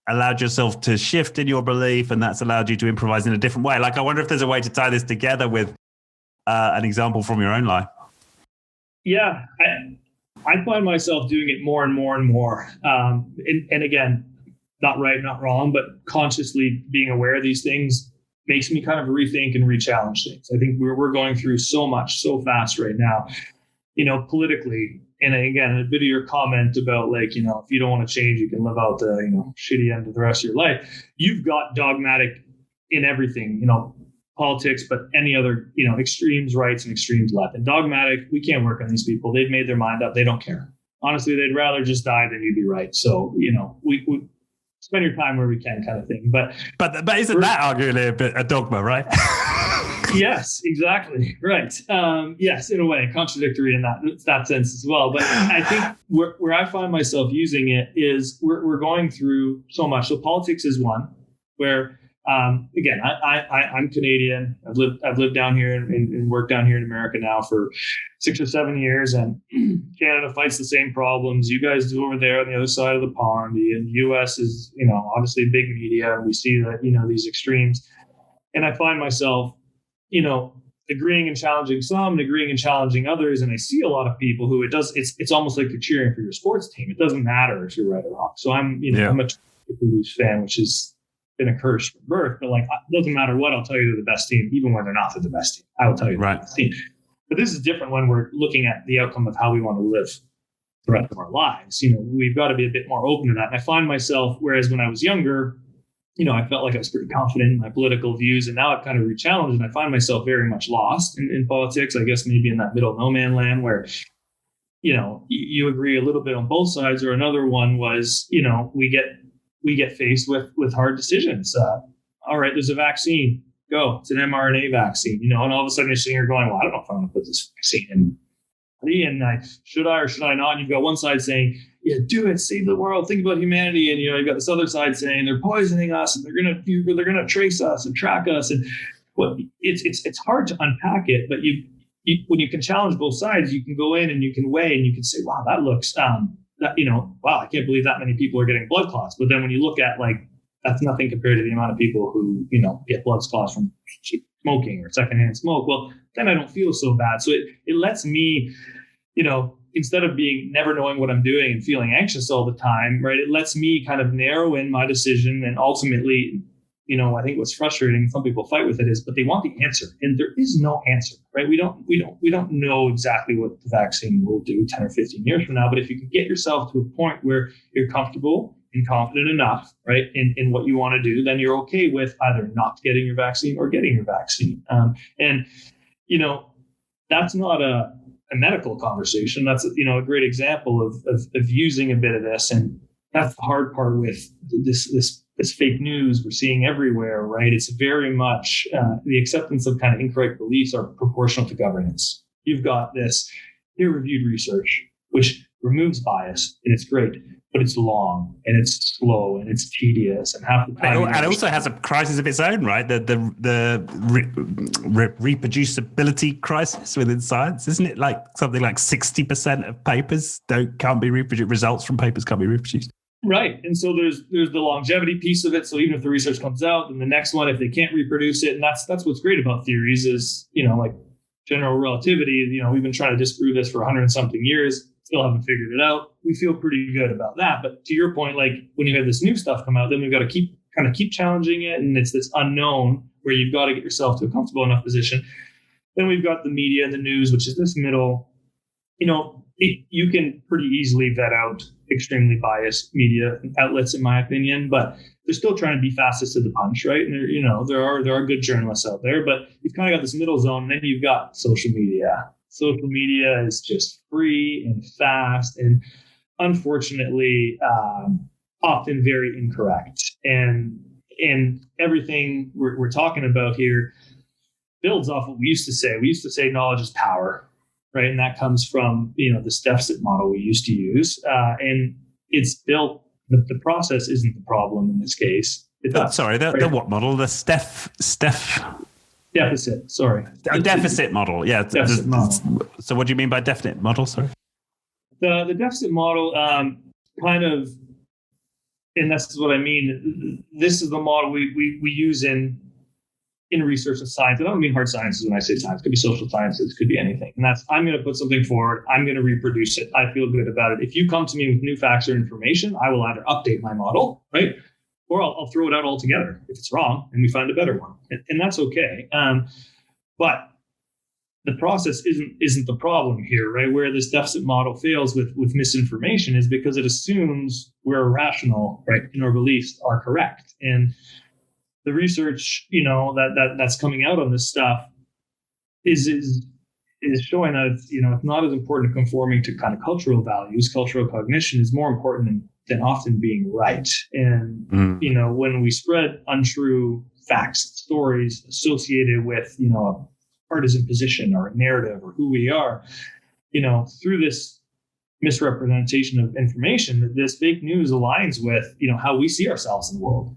allowed yourself to shift in your belief, and that's allowed you to improvise in a different way? I wonder if there's a way to tie this together with an example from your own life. Yeah, I find myself doing it more and more and more. And again, not right, not wrong, but consciously being aware of these things makes me kind of rethink and re-challenge things. I think we're going through so much so fast right now, politically. And again, a bit of your comment about if you don't want to change, you can live out the, shitty end of the rest of your life. You've got dogmatic in everything, politics, but any other, extremes rights and extremes left. And dogmatic, we can't work on these people. They've made their mind up. They don't care. Honestly, they'd rather just die than you be right. So, we spend your time where we can, kind of thing. But isn't that arguably a bit a dogma, right? Yes, exactly. Right. Yes, in a way, contradictory in that sense as well. But I think where I find myself using it is we're going through so much. So politics is one where Again, I'm Canadian. I've lived down here and worked down here in America now for 6 or 7 years, and Canada fights the same problems you guys do over there on the other side of the pond. The U.S. is, obviously big media, and we see that, these extremes. And I find myself, agreeing and challenging some, and agreeing and challenging others. And I see a lot of people who it's almost like you're cheering for your sports team. It doesn't matter if you're right or wrong. So I'm a Blues fan, which has been a curse from birth. But it doesn't matter what, I'll tell you they're the best team, even when they're not the best team. I will tell you they're the best team. But this is different when we're looking at the outcome of how we want to live the rest of our lives. We've got to be a bit more open to that. And I find myself, whereas when I was younger, I felt like I was pretty confident in my political views, and now I've kind of re-challenged, and I find myself very much lost in politics. I guess maybe in that middle no man land where, you agree a little bit on both sides, or another one was, we get faced with hard decisions. All right, there's a vaccine. Go. It's an mRNA vaccine, and all of a sudden you're sitting here going, well, I don't know if I'm going to put this vaccine in. And should I or should I not? And you've got one side saying, yeah, do it, save the world, think about humanity. And, you've got this other side saying they're poisoning us and they're going to trace us and track us. And it's hard to unpack it, but when you can challenge both sides, you can go in and you can weigh and you can say, wow, that looks, wow, I can't believe that many people are getting blood clots. But then when you look at that's nothing compared to the amount of people who, get blood clots from smoking or secondhand smoke. Well, then I don't feel so bad. So it lets me, instead of never knowing what I'm doing and feeling anxious all the time, right? It lets me kind of narrow in my decision. And ultimately, I think what's frustrating, some people fight with it, is, but they want the answer, and there is no answer, right? We don't know exactly what the vaccine will do 10 or 15 years from now. But if you can get yourself to a point where you're comfortable and confident enough, right, in what you want to do, then you're okay with either not getting your vaccine or getting your vaccine. That's not a medical conversation. That's a great example of using a bit of this, and that's the hard part with this fake news we're seeing everywhere, right? It's very much the acceptance of kind of incorrect beliefs are proportional to governance. You've got this peer-reviewed research which removes bias, and it's great, but it's long and it's slow and it's tedious, and half the time. And it also has a crisis of its own, right? The reproducibility crisis within science, isn't it? Like something like 60% of papers can't be reproduced. Results from papers can't be reproduced. Right, and so there's the longevity piece of it. So even if the research comes out, then the next one, if they can't reproduce it, and that's what's great about theories is like general relativity. We've been trying to disprove this for 100 and something years. Still haven't figured it out. We feel pretty good about that. But to your point, when you have this new stuff come out, then we've got to keep challenging it. And it's this unknown where you've got to get yourself to a comfortable enough position. Then we've got the media and the news, which is this middle. You can pretty easily vet out extremely biased media outlets, in my opinion, but they're still trying to be fastest to the punch, right? And there are good journalists out there, but you've kind of got this middle zone, and then you've got social media. Social media is just free and fast, and unfortunately, often very incorrect. And everything we're talking about here builds off what we used to say. We used to say knowledge is power, right? And that comes from this deficit model we used to use, and it's built. The process isn't the problem in this case. The what model? The Steph. Deficit, sorry. A deficit model, yeah. Deficit model. So what do you mean by definite model, sorry? The deficit model kind of, and that's what I mean, this is the model we use in research and science. I don't mean hard sciences when I say science. It could be social sciences, it could be anything. And that's, I'm going to put something forward, I'm going to reproduce it, I feel good about it. If you come to me with new facts or information, I will either update my model, right? Or I'll throw it out altogether if it's wrong and we find a better one. And that's okay. But the process isn't the problem here, right? Where this deficit model fails with misinformation is because it assumes we're irrational, right? And our beliefs are correct. And the research, that's coming out on this stuff is showing that it's not as important to conforming to kind of cultural values. Cultural cognition is more important than often being right. And, when we spread untrue facts, stories associated with, a partisan position or a narrative or who we are, through this misrepresentation of information, that this fake news aligns with, how we see ourselves in the world.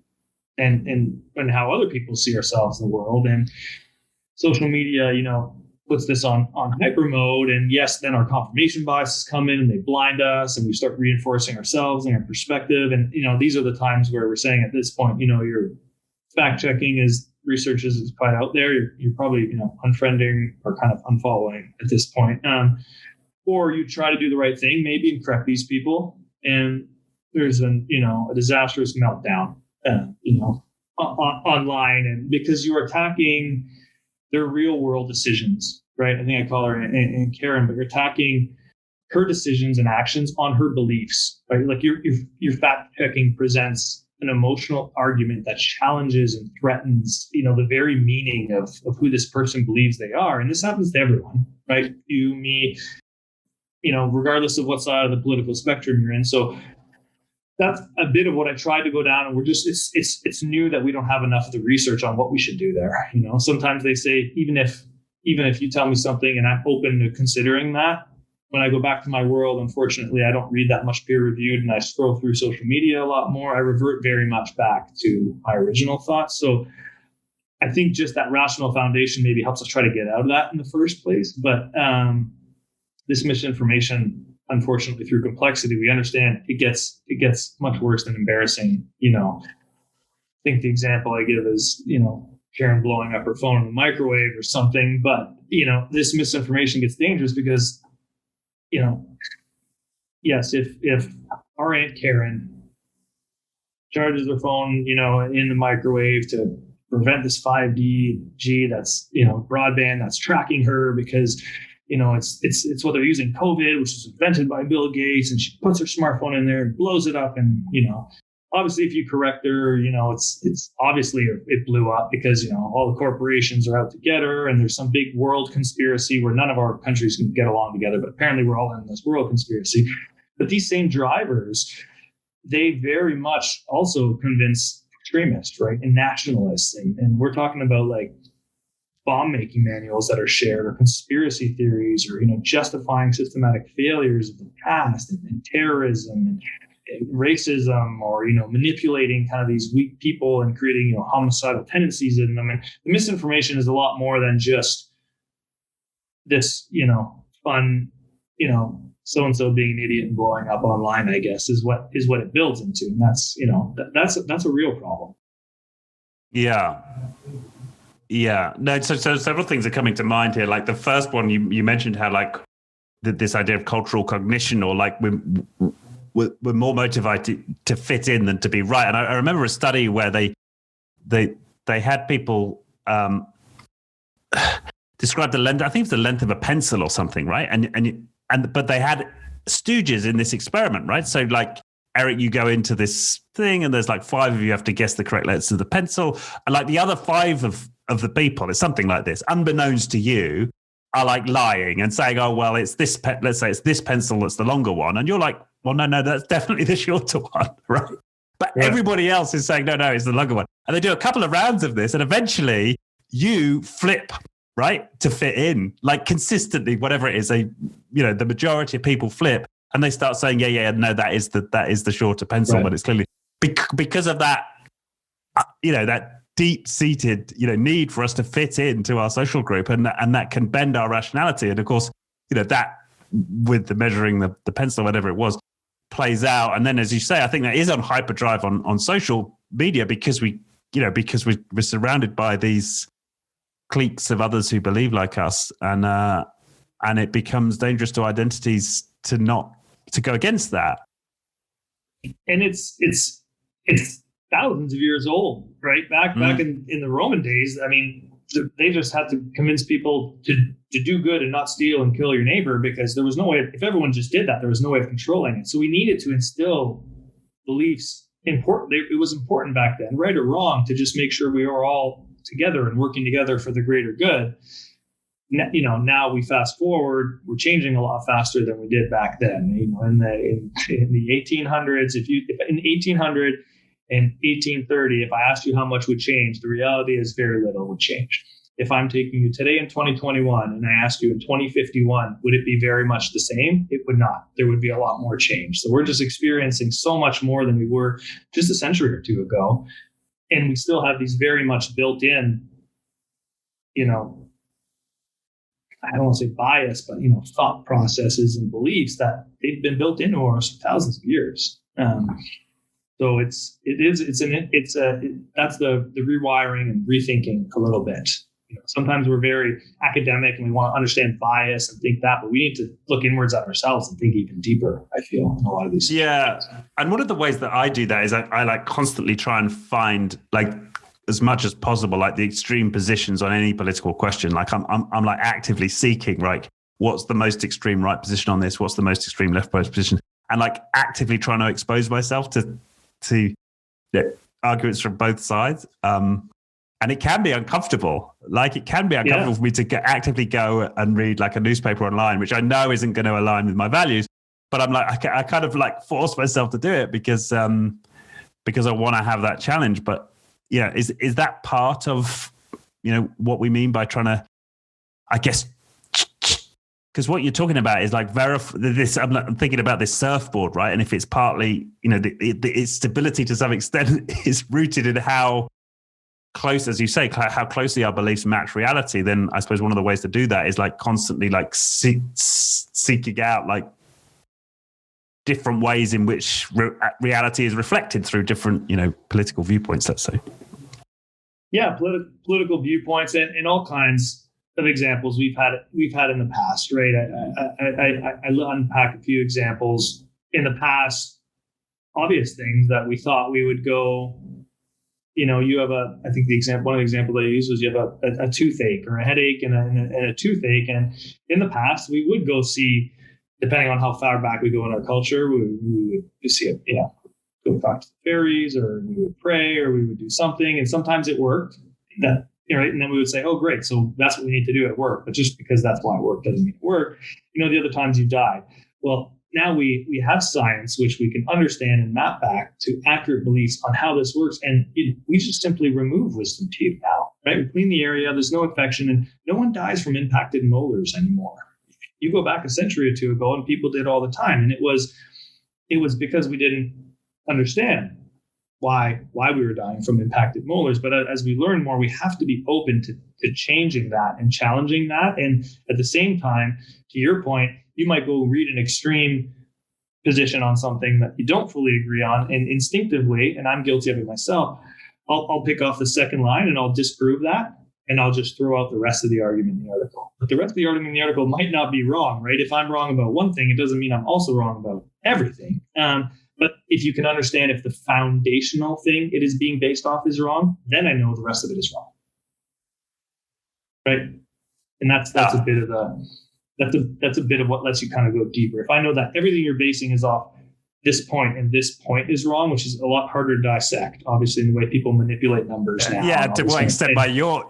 and how other people see ourselves in the world. And social media, puts this on hyper mode. And yes, then our confirmation biases come in and they blind us, and we start reinforcing ourselves and our perspective. And, these are the times where we're saying at this point, your fact checking research is quite out there. You're probably, unfriending or kind of unfollowing at this point. Or you try to do the right thing, maybe, and correct these people. And there's a disastrous meltdown, online, and because you're attacking their real world decisions, right? I think I call her and Karen, but you're attacking her decisions and actions on her beliefs, right? Like your fact checking presents an emotional argument that challenges and threatens, the very meaning of who this person believes they are. And this happens to everyone, right? You, me, regardless of what side of the political spectrum you're in. So that's a bit of what I tried to go down, and it's new that we don't have enough of the research on what we should do there. Sometimes they say, even if you tell me something and I'm open to considering that, when I go back to my world, unfortunately, I don't read that much peer reviewed, and I scroll through social media a lot more. I revert very much back to my original thoughts. So I think just that rational foundation maybe helps us try to get out of that in the first place. But this misinformation, unfortunately, through complexity, we understand it gets much worse than embarrassing. I think the example I give is, Karen blowing up her phone in the microwave or something. But, this misinformation gets dangerous because, yes, if our Aunt Karen charges her phone, in the microwave to prevent this 5G that's, broadband that's tracking her because, it's what they're using, COVID, which was invented by Bill Gates, and she puts her smartphone in there and blows it up. And, obviously if you correct her, it's obviously it blew up because, all the corporations are out to get her, and there's some big world conspiracy where none of our countries can get along together, but apparently we're all in this world conspiracy. But these same drivers, they very much also convince extremists, right? And nationalists. And we're talking about like bomb making manuals that are shared, or conspiracy theories, or justifying systematic failures of the past, and terrorism and racism, or manipulating kind of these weak people and creating homicidal tendencies in them. And the misinformation is a lot more than just this fun so and so being an idiot and blowing up online, I guess, is what it builds into. And that's a real problem. Yeah, no. So several things are coming to mind here. Like the first one, you mentioned how like this idea of cultural cognition, or like we're more motivated to fit in than to be right. And I remember a study where they had people describe the length. I think it's the length of a pencil or something, right? But they had stooges in this experiment, right? So like, Eric, you go into this thing and there's like 5 of you have to guess the correct letters of the pencil. And like the other 5 of the people, it's something like this, unbeknownst to you, are like lying and saying, oh, well, it's this, let's say it's this pencil that's the longer one. And you're like, well, no, that's definitely the shorter one, right? But everybody else is saying, no, it's the longer one. And they do a couple of rounds of this, and eventually you flip, right, to fit in, like consistently, whatever it is, the majority of people flip. And they start saying, no, that is the shorter pencil, right. But it's clearly because of that, that deep-seated, need for us to fit into our social group, and that can bend our rationality. And of course, that with the measuring the pencil, whatever it was, plays out. And then, as you say, I think that is on hyperdrive on social media because we're surrounded by these cliques of others who believe like us, and it becomes dangerous to identities to go against that. And it's thousands of years old, right? Back in the Roman days, I mean, they just had to convince people to do good and not steal and kill your neighbor, because there was no way, if everyone just did that, there was no way of controlling it. So we needed to instill beliefs. It was important back then, right or wrong, to just make sure we are all together and working together for the greater good. Now we fast forward, we're changing a lot faster than we did back then. In the 1800s, if in 1800 and 1830, if I asked you how much would change, the reality is very little would change. If I'm taking you today in 2021 and I ask you in 2051, would it be very much the same? It would not. There would be a lot more change. So we're just experiencing so much more than we were just a century or two ago. And we still have these very much built in, I don't want to say bias, but, thought processes and beliefs that they've been built into us for thousands of years. So that's the rewiring and rethinking a little bit. Sometimes we're very academic and we want to understand bias and think that, but we need to look inwards at ourselves and think even deeper, I feel, in a lot of these situations. Yeah. And one of the ways that I do that is I like constantly try and find, like, as much as possible, like the extreme positions on any political question. Like I'm like actively seeking, like, what's the most extreme right position on this? What's the most extreme left position? And like actively trying to expose myself to arguments from both sides. And it can be uncomfortable. Like, it can be uncomfortable for me to actively go and read like a newspaper online, which I know isn't going to align with my values. But I'm like, I kind of like force myself to do it because I want to have that challenge. But is that part of what we mean by trying to, I guess, because what you're talking about is like this. I'm thinking about this surfboard, right? And if it's partly, its stability to some extent is rooted in how close, as you say, how closely our beliefs match reality, then I suppose one of the ways to do that is like constantly like seeking out like different ways in which reality is reflected through different, political viewpoints, let's say. Yeah, political viewpoints and all kinds of examples we've had in the past, right? I unpack a few examples in the past, obvious things that we thought we would go. You have I think one of the examples that I used was you have a toothache or a headache and a toothache. And in the past, we would go see, depending on how far back we go in our culture, we would see it, go talk to the fairies, or we would pray, or we would do something. And sometimes it worked, right? And then we would say, oh, great. So that's what we need to do at work. But just because that's why it worked doesn't mean it worked. The other times you died. Well, now we have science, which we can understand and map back to accurate beliefs on how this works. And we just simply remove wisdom teeth now, right? We clean the area. There's no infection, and no one dies from impacted molars anymore. You go back a century or two ago and people did all the time. And it was because we didn't understand why we were dying from impacted molars. But as we learn more, we have to be open to changing that and challenging that. And at the same time, to your point, you might go read an extreme position on something that you don't fully agree on, and instinctively, and I'm guilty of it myself, I'll pick off the second line and I'll disprove that, and I'll just throw out the rest of the argument in the article. But the rest of the argument in the article might not be wrong, right? If I'm wrong about one thing, it doesn't mean I'm also wrong about everything. But if you can understand if the foundational thing it is being based off is wrong, then I know the rest of it is wrong, right? And that's a bit of that's a bit of what lets you kind of go deeper. If I know that everything you're basing is off this point and this point is wrong, which is a lot harder to dissect, obviously, in the way people manipulate numbers now. Yeah, to what extent by your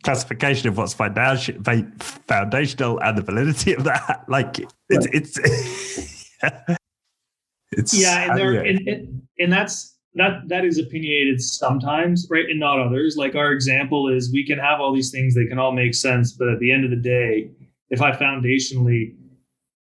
classification of what's foundational and the validity of that, like it's and that is opinionated sometimes, right, and not others. Like our example is, we can have all these things, they can all make sense, but at the end of the day, if I foundationally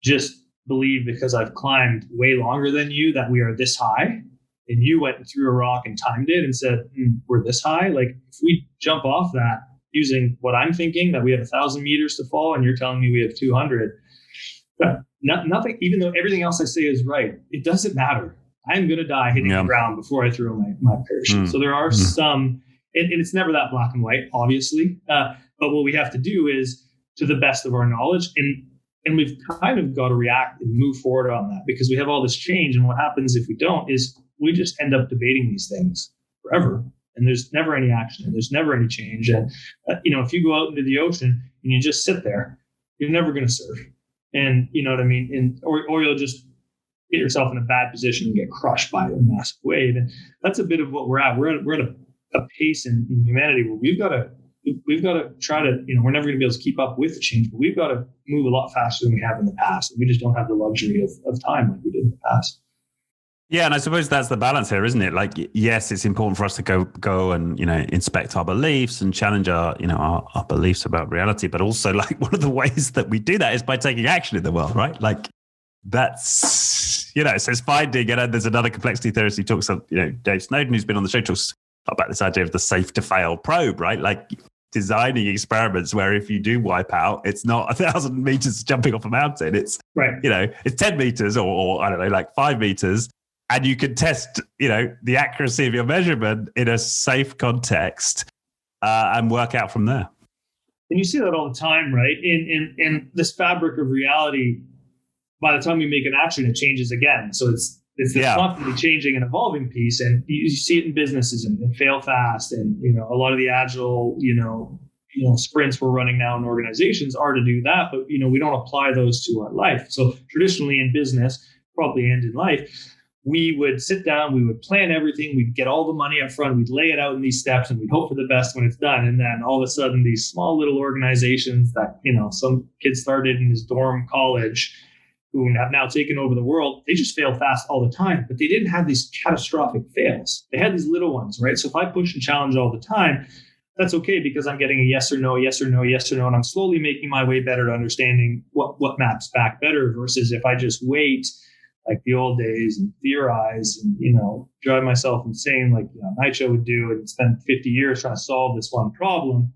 just believe, because I've climbed way longer than you, that we are this high, and you went and threw a rock and timed it and said, we're this high, like if we jump off that using what I'm thinking, that we have 1,000 meters to fall and you're telling me we have 200, but nothing, even though everything else I say is right, it doesn't matter. I'm going to die hitting the ground before I throw my parachute. So there are some, and it's never that black and white, obviously. But what we have to do is, to the best of our knowledge, and we've kind of got to react and move forward on that, because we have all this change. And what happens if we don't is we just end up debating these things forever. And there's never any action, and there's never any change. And, if you go out into the ocean and you just sit there, you're never going to surf. And you know what I mean? And, or you'll just get yourself in a bad position and get crushed by a massive wave. And that's a bit of what we're at. We're at a pace in humanity where we've got to try to, we're never going to be able to keep up with the change, but we've got to move a lot faster than we have in the past. And we just don't have the luxury of time like we did in the past. Yeah, and I suppose that's the balance here, isn't it? Like, yes, it's important for us to go and inspect our beliefs and challenge our beliefs about reality, but also, like, one of the ways that we do that is by taking action in the world, right? Like, that's so it's finding, and there's another complexity theorist who talks of, Dave Snowden, who's been on the show, talks about this idea of the safe to fail probe, right? Like designing experiments where if you do wipe out, it's not 1,000 meters jumping off a mountain. It's, right. It's 10 meters or I don't know, like 5 meters. And you can test, the accuracy of your measurement in a safe context and work out from there. And you see that all the time, right? In this fabric of reality, by the time you make an action, it changes again. So it's this constantly changing and evolving piece. And you see it in businesses and fail fast. And, a lot of the agile, sprints we're running now in organizations are to do that. But, we don't apply those to our life. So traditionally in business, probably and in life, we would sit down, we would plan everything, we'd get all the money up front, we'd lay it out in these steps, and we'd hope for the best when it's done. And then all of a sudden, these small little organizations that, some kid started in his dorm college who have now taken over the world, they just fail fast all the time. But they didn't have these catastrophic fails. They had these little ones, right? So if I push and challenge all the time, that's okay because I'm getting a yes or no, yes or no, yes or no, and I'm slowly making my way better to understanding what maps back better versus if I just wait like the old days and theorize and, drive myself insane like Nietzsche would do and spend 50 years trying to solve this one problem.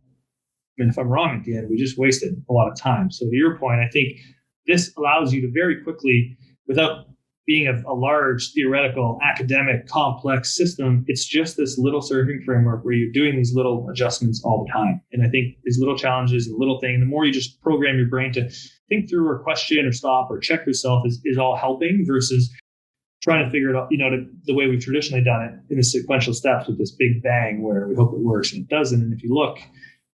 I mean, if I'm wrong at the end, we just wasted a lot of time. So to your point, I think this allows you to very quickly, without being a large theoretical, academic, complex system, it's just this little surfing framework where you're doing these little adjustments all the time. And I think these little challenges, the little thing, the more you just program your brain to think through or question or stop or check yourself is all helping versus trying to figure it out, the way we've traditionally done it in the sequential steps with this big bang where we hope it works and it doesn't. And if you look,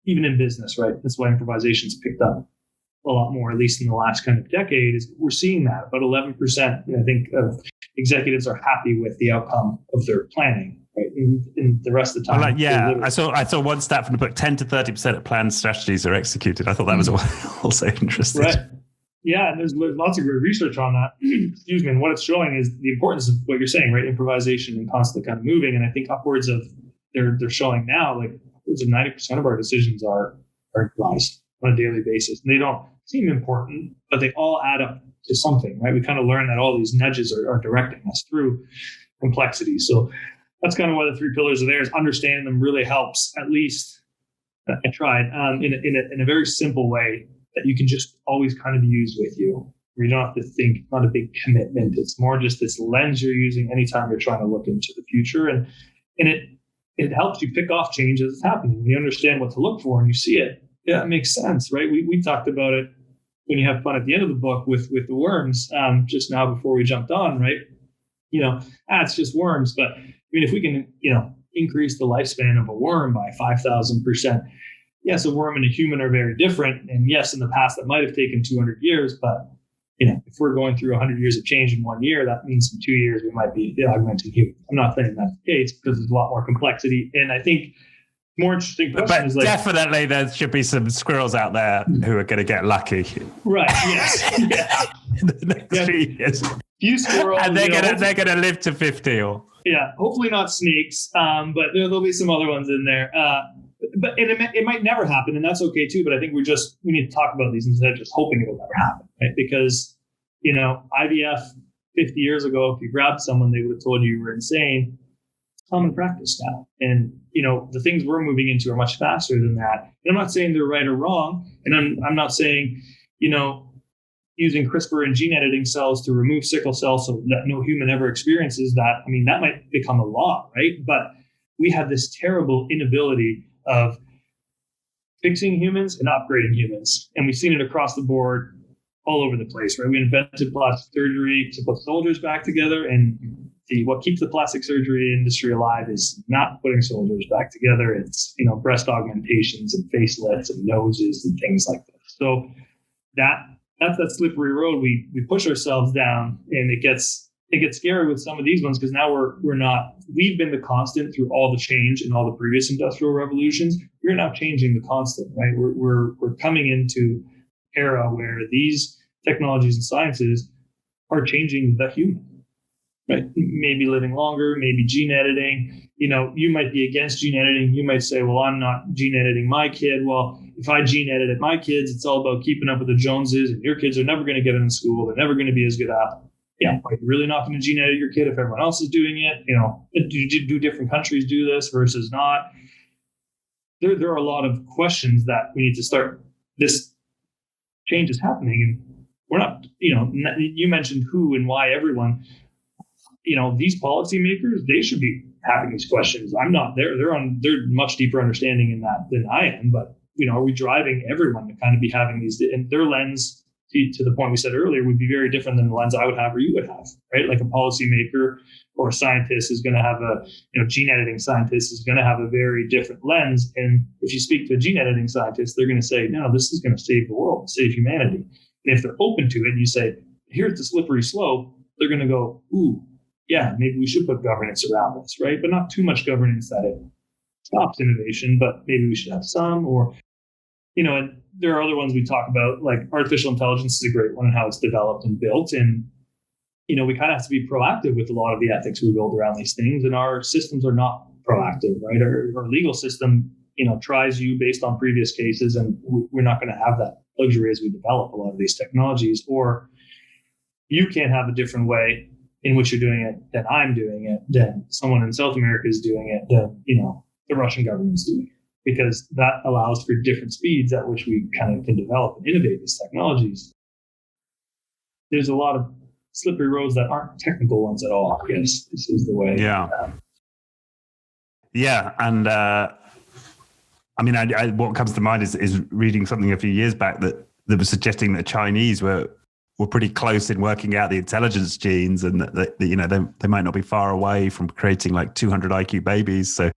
even in business, right, that's why improvisation's picked up a lot more, at least in the last kind of decade, is we're seeing that about 11%, I think, of executives are happy with the outcome of their planning. Right? In the rest of the time. I saw one stat from the book, 10 to 30% of planned strategies are executed. I thought that was also interesting. Right. Yeah, and there's lots of great research on that. Excuse me. And what it's showing is the importance of what you're saying, right? Improvisation and constantly kind of moving. And I think upwards of, they're showing now, like upwards of 90% of our decisions are improvised on a daily basis. And they don't seem important, but they all add up to something, right? We kind of learn that all these nudges are directing us through complexity. So that's kind of why the 3 pillars are there. Is understanding them really helps. At least I tried in a very simple way that you can just always kind of use with you. You don't have to think. Not a big commitment. It's more just this lens you're using anytime you're trying to look into the future, and it helps you pick off change as it's happening. When you understand what to look for and you see it, yeah, it makes sense, right? We talked about it when you have fun at the end of the book with the worms just now before we jumped on, right? It's just worms, but I mean, if we can, increase the lifespan of a worm by 5,000%, yes, a worm and a human are very different. And yes, in the past, that might have taken 200 years. But, if we're going through 100 years of change in 1 year, that means in 2 years, we might be augmenting humans. I'm not saying that's the case because there's a lot more complexity. And I think more interesting question is like... Definitely there should be some squirrels out there who are going to get lucky. Right, yes. Yeah. In the next few years. Few squirrels. And they're going to live to 50 or... Yeah, hopefully not snakes, but there'll be some other ones in there. But it might never happen, and that's okay too. But I think we need to talk about these instead of just hoping it'll never happen, right? Because IVF 50 years ago, if you grabbed someone, they would have told you were insane. It's common practice now, and the things we're moving into are much faster than that. And I'm not saying they're right or wrong, and I'm not saying using CRISPR and gene editing cells to remove sickle cell so that no human ever experiences that. I mean, that might become a law, right? But we have this terrible inability of fixing humans and upgrading humans. And we've seen it across the board all over the place, right? We invented plastic surgery to put soldiers back together. And what keeps the plastic surgery industry alive is not putting soldiers back together. It's, breast augmentations and facelifts and noses and things like this. So that's that slippery road we push ourselves down, and it gets scary with some of these ones because now we've been the constant through all the change in all the previous industrial revolutions. We're now changing the constant, right? We're coming into an era where these technologies and sciences are changing the human, right? Maybe living longer, maybe gene editing. You might be against gene editing. You might say, well, I'm not gene editing my kid. Well, if I gene edited my kids, it's all about keeping up with the Joneses, and your kids are never going to get into school. They're never going to be as good at. are you really not going to gene edit your kid if everyone else is doing it? Do different countries do this versus not? There are a lot of questions that we need to start. This change is happening, and we're not. You mentioned who and why everyone. These policymakers, they should be having these questions. I'm not. They're much deeper understanding in that than I am. But are we driving everyone to kind of be having these? And their lens, to the point we said earlier, would be very different than the lens I would have or you would have, right? Like a policymaker or a scientist is going to have gene editing scientist is going to have a very different lens. And if you speak to a gene editing scientist, they're going to say, no, this is going to save the world, save humanity. And if they're open to it, and you say, here's the slippery slope, they're going to go, ooh, yeah, maybe we should put governance around this, right? But not too much governance that it stops innovation, but maybe we should have some, or and there are other ones we talk about, like artificial intelligence is a great one and how it's developed and built. And, we kind of have to be proactive with a lot of the ethics we build around these things. And our systems are not proactive, right? Our legal system, tries you based on previous cases. And we're not going to have that luxury as we develop a lot of these technologies. Or you can't have a different way in which you're doing it than I'm doing it, than someone in South America is doing it, than, the Russian government's doing it. Because that allows for different speeds at which we kind of can develop and innovate these technologies. There's a lot of slippery roads that aren't technical ones at all. I guess this is the way. Yeah. Yeah. And what comes to mind is reading something a few years back that was suggesting that Chinese were pretty close in working out the intelligence genes, and that they might not be far away from creating like 200 IQ babies. So,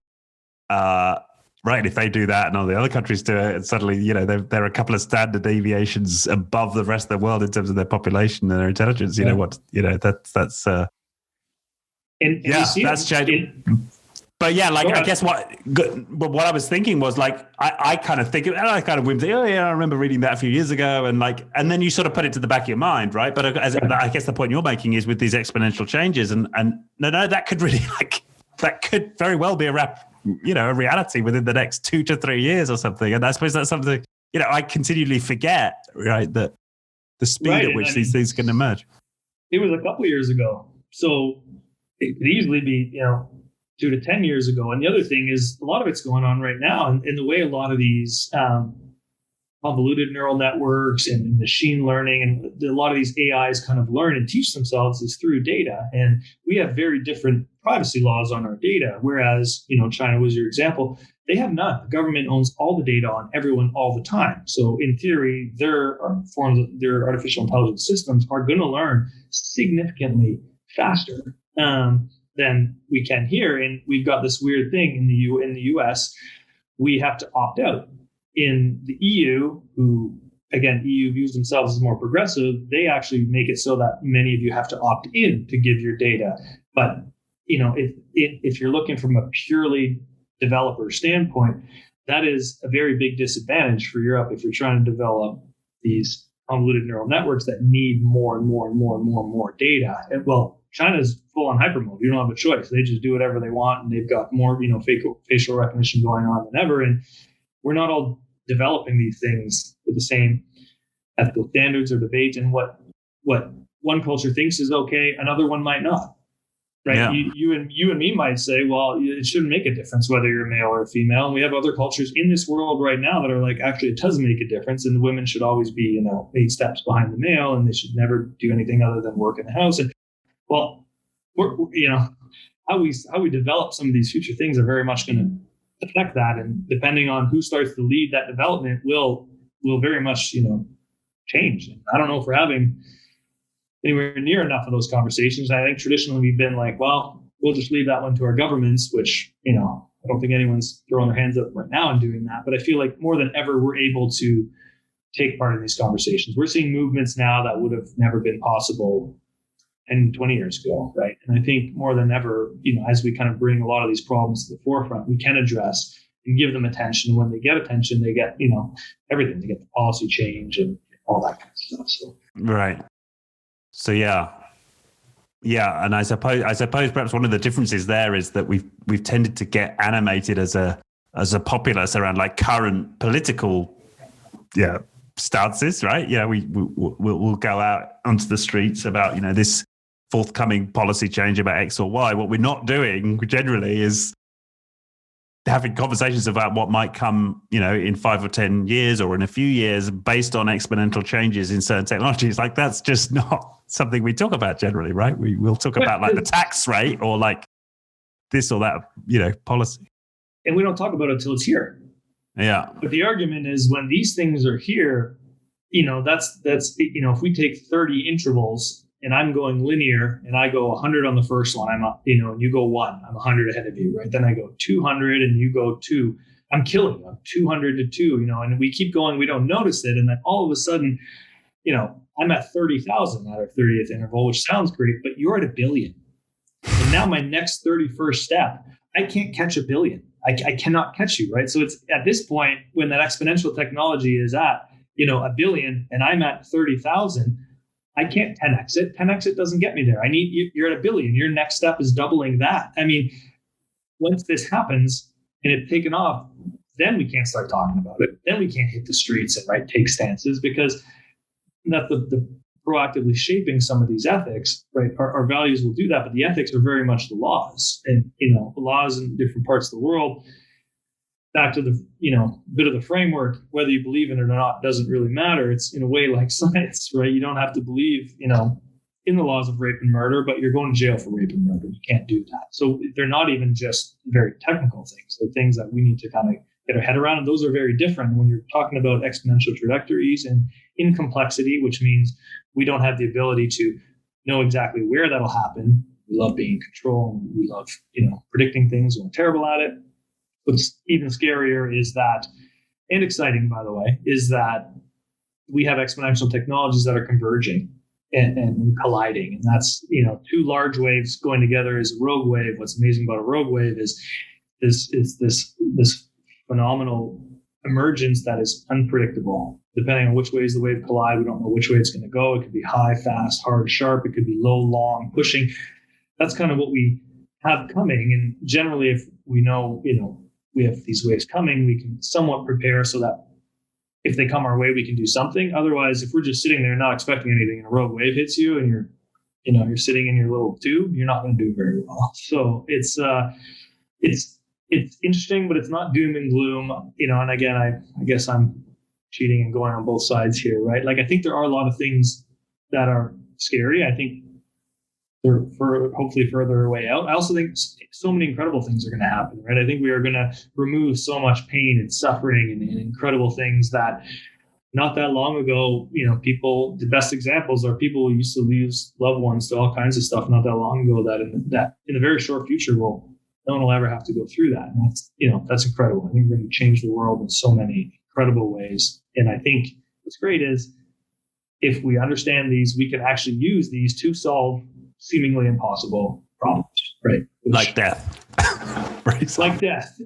right, if they do that and all the other countries do it, and suddenly, they're a couple of standard deviations above the rest of the world in terms of their population and their intelligence. That's that's changing. But yeah, I guess what I was thinking was I kind of think, and I kind of whimsy, I remember reading that a few years ago, and then you sort of put it to the back of your mind, right? But I guess the point you're making is with these exponential changes, and no, that could really that could very well be a reality within the next 2 to 3 years or something. And I suppose that's something, I continually forget, right, that the speed at which these things can emerge. It was a couple of years ago. So it could easily be, 2 to 10 years ago. And the other thing is a lot of it's going on right now. And the way a lot of these convoluted neural networks and machine learning and a lot of these AIs kind of learn and teach themselves is through data. And we have very different privacy laws on our data. Whereas, China was your example. They have none. The government owns all the data on everyone all the time. So in theory, their artificial intelligence systems are going to learn significantly faster than we can here. And we've got this weird thing in the US, we have to opt out. In the EU, who, again, EU views themselves as more progressive, they actually make it so that many of you have to opt in to give your data. But, if you're looking from a purely developer standpoint, that is a very big disadvantage for Europe if you're trying to develop these convoluted neural networks that need more and more and more and more and more data. And, well, China's full on hypermode. You don't have a choice. They just do whatever they want, and they've got more, facial recognition going on than ever. And we're not all developing these things with the same ethical standards or debate. And what one culture thinks is okay, another one might not. Right? Yeah. You and me might say, well, it shouldn't make a difference whether you're a male or a female. And we have other cultures in this world right now that are like, actually, it does make a difference, and the women should always be, 8 steps behind the male, and they should never do anything other than work in the house. And well, we're how we develop some of these future things are very much going to affect that, and depending on who starts to lead that development will very much change. I don't know if we're having anywhere near enough of those conversations. I think traditionally we've been like, well, we'll just leave that one to our governments, which I don't think anyone's throwing their hands up right now and doing that. But I feel like more than ever we're able to take part in these conversations. We're seeing movements now that would have never been possible 10, 20 years ago, right? And I think more than ever, as we kind of bring a lot of these problems to the forefront, we can address and give them attention. When they get attention, they get, everything. They get the policy change and all that kind of stuff. So right. So yeah. And I suppose perhaps one of the differences there is that we've tended to get animated as a populace around like current political stances, right? We'll go out onto the streets about this forthcoming policy change about X or Y. What we're not doing generally is having conversations about what might come, in 5 or 10 years or in a few years based on exponential changes in certain technologies. Like, that's just not something we talk about generally, right? We'll talk about like the tax rate or like this or that, policy. And we don't talk about it until it's here. Yeah. But the argument is when these things are here, that's if we take 30 intervals and I'm going linear and I go 100 on the first one, and you go 1, I'm 100 ahead of you, right? Then I go 200 and you go 2. I'm killing you. I'm 200 to 2, and we keep going. We don't notice it. And then all of a sudden, I'm at 30,000 at our 30th interval, which sounds great, but you're at 1 billion. And now my next 31st step, I can't catch 1 billion. I cannot catch you, right? So it's at this point when that exponential technology is at, 1 billion and I'm at 30,000, I can't 10x it. 10x it doesn't get me there. You're at 1 billion. Your next step is doubling that. I mean, once this happens and it's taken off, then we can't start talking about it. Then we can't hit the streets and take stances, because that the proactively shaping some of these ethics, right? Our values will do that, but the ethics are very much the laws, and the laws in different parts of the world. Back to the bit of the framework, whether you believe in it or not doesn't really matter. It's in a way like science, right? You don't have to believe in the laws of rape and murder, but you're going to jail for rape and murder. You can't do that. So they're not even just very technical things. They're things that we need to kind of get our head around, and those are very different when you're talking about exponential trajectories and in complexity, which means we don't have the ability to know exactly where that'll happen. We love being in control. We love predicting things, and we're terrible at it. What's even scarier is that, and exciting, by the way, is that we have exponential technologies that are converging and colliding. And that's, two large waves going together is a rogue wave. What's amazing about a rogue wave is this phenomenal emergence that is unpredictable. Depending on which ways the wave collide, we don't know which way it's going to go. It could be high, fast, hard, sharp. It could be low, long, pushing. That's kind of what we have coming. And generally, if we know, we have these waves coming, we can somewhat prepare so that if they come our way, we can do something. Otherwise, if we're just sitting there not expecting anything and a rogue wave hits you and you're sitting in your little tube, you're not going to do very well. So it's interesting, but it's not doom and gloom, and again, I guess I'm cheating and going on both sides here, right? Like, I think there are a lot of things that are scary. I think they're hopefully further away out. I also think so many incredible things are going to happen, right? I think we are going to remove so much pain and suffering and incredible things that not that long ago, people, the best examples are people who used to lose loved ones to all kinds of stuff not that long ago, that in the very short future, no one will ever have to go through that. And that's incredible. I think we're going to change the world in so many incredible ways. And I think what's great is if we understand these, we can actually use these to solve seemingly impossible problems, right? Like death. Right. Like death.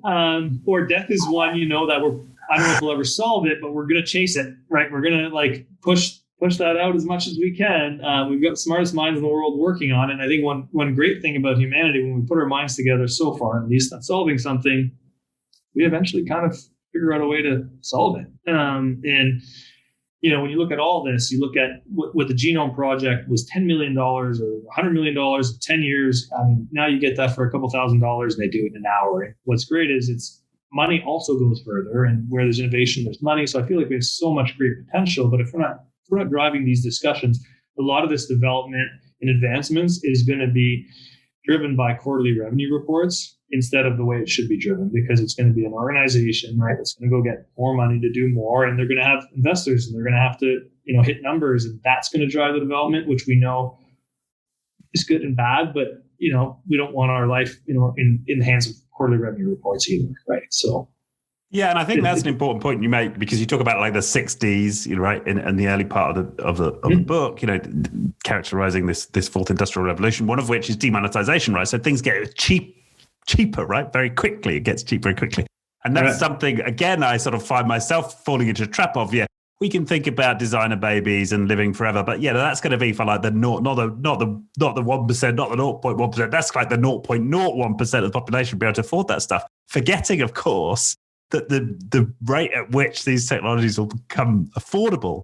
Or death is one, that I don't know if we'll ever solve it, but we're going to chase it, right? We're going to push that out as much as we can. We've got the smartest minds in the world working on it. And I think one great thing about humanity, when we put our minds together so far, at least on solving something, we eventually kind of figure out a way to solve it. And when you look at all this, you look at what the Genome Project was $10 million or $100 million in 10 years. I mean, now you get that for a couple $1,000s and they do it in an hour. And what's great is it's money also goes further, and where there's innovation, there's money. So I feel like we have so much great potential, but if we're not driving these discussions, a lot of this development and advancements is going to be driven by quarterly revenue reports instead of the way it should be driven, because it's going to be an organization, right, that's going to go get more money to do more, and they're going to have investors, and they're going to have to, hit numbers, and that's going to drive the development, which we know is good and bad, but, we don't want our life, in the hands of quarterly revenue reports either, right? So. Yeah, and I think that's an important point you make, because you talk about like the 60s, right, in the early part of the book, characterizing this fourth industrial revolution, one of which is demonetization, right? So things get cheaper, right? Very quickly. It gets cheap very quickly. And that's something, again, I sort of find myself falling into a trap of, we can think about designer babies and living forever, but that's going to be for like the not the 1%, not the 0.1%. That's like the 0.01% of the population be able to afford that stuff. Forgetting, of course, that the rate at which these technologies will become affordable,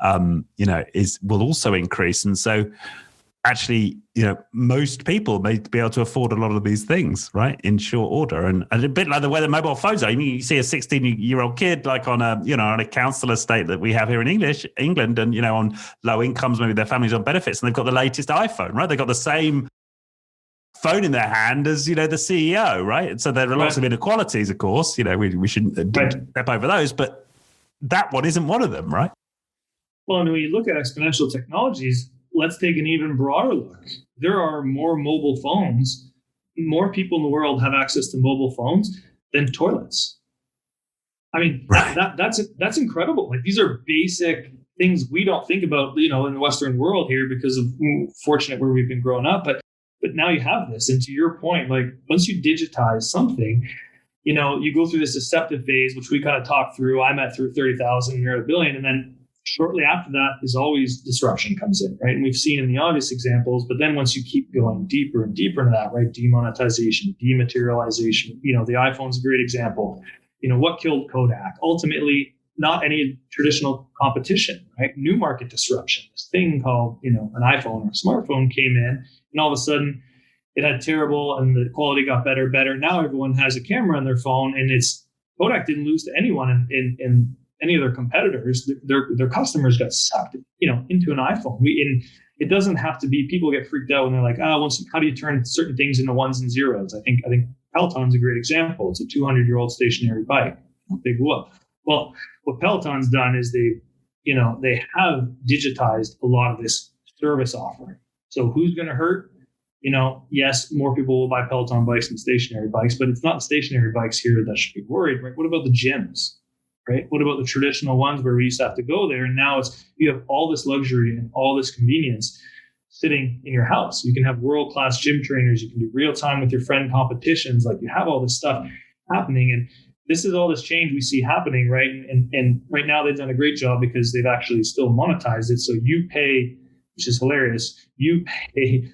will also increase. And so actually, most people may be able to afford a lot of these things, right, in short order. And a bit like the way the mobile phones are. I mean, you see a 16-year-old kid like on a council estate that we have here in England, and on low incomes, maybe their family's on benefits, and they've got the latest iPhone, right? They've got the same phone in their hand as the CEO, right? And so there are lots of inequalities, of course. We shouldn't step over those, but that one isn't one of them, right? Well, and when you look at exponential technologies, let's take an even broader look. There are more mobile phones. More people in the world have access to mobile phones than toilets. I mean, that's incredible. Like, these are basic things we don't think about, in the Western world here because of fortunate where we've been growing up. But now you have this. And to your point, like, once you digitize something, you go through this deceptive phase, which we kind of talked through. I met through 30,000, you're at $1 billion. And then shortly after that is always disruption comes in, right? And we've seen in the obvious examples, but then once you keep going deeper and deeper into that, right? Demonetization, dematerialization, the iPhone's a great example. What killed Kodak? Ultimately, not any traditional competition, right? New market disruption. This thing called, an iPhone or a smartphone came in, and all of a sudden it had terrible, and the quality got better. Now everyone has a camera on their phone, and Kodak didn't lose to anyone in any of their competitors. Their customers got sucked, into an iPhone. It doesn't have to be. People get freaked out when they're like, how do you turn certain things into ones and zeros? I think Peloton's a great example. It's a 200-year-old stationary bike. Big whoop. Well, what Peloton's done is they have digitized a lot of this service offering. So who's going to hurt? Yes, more people will buy Peloton bikes than stationary bikes, but it's not the stationary bikes here that should be worried, right? What about the gyms? Right? What about the traditional ones where we used to have to go there? And now you have all this luxury and all this convenience sitting in your house. You can have world-class gym trainers. You can do real-time with your friend competitions. Like, you have all this stuff happening. And this is all this change we see happening, right? And right now they've done a great job because they've actually still monetized it. So you pay, which is hilarious, you pay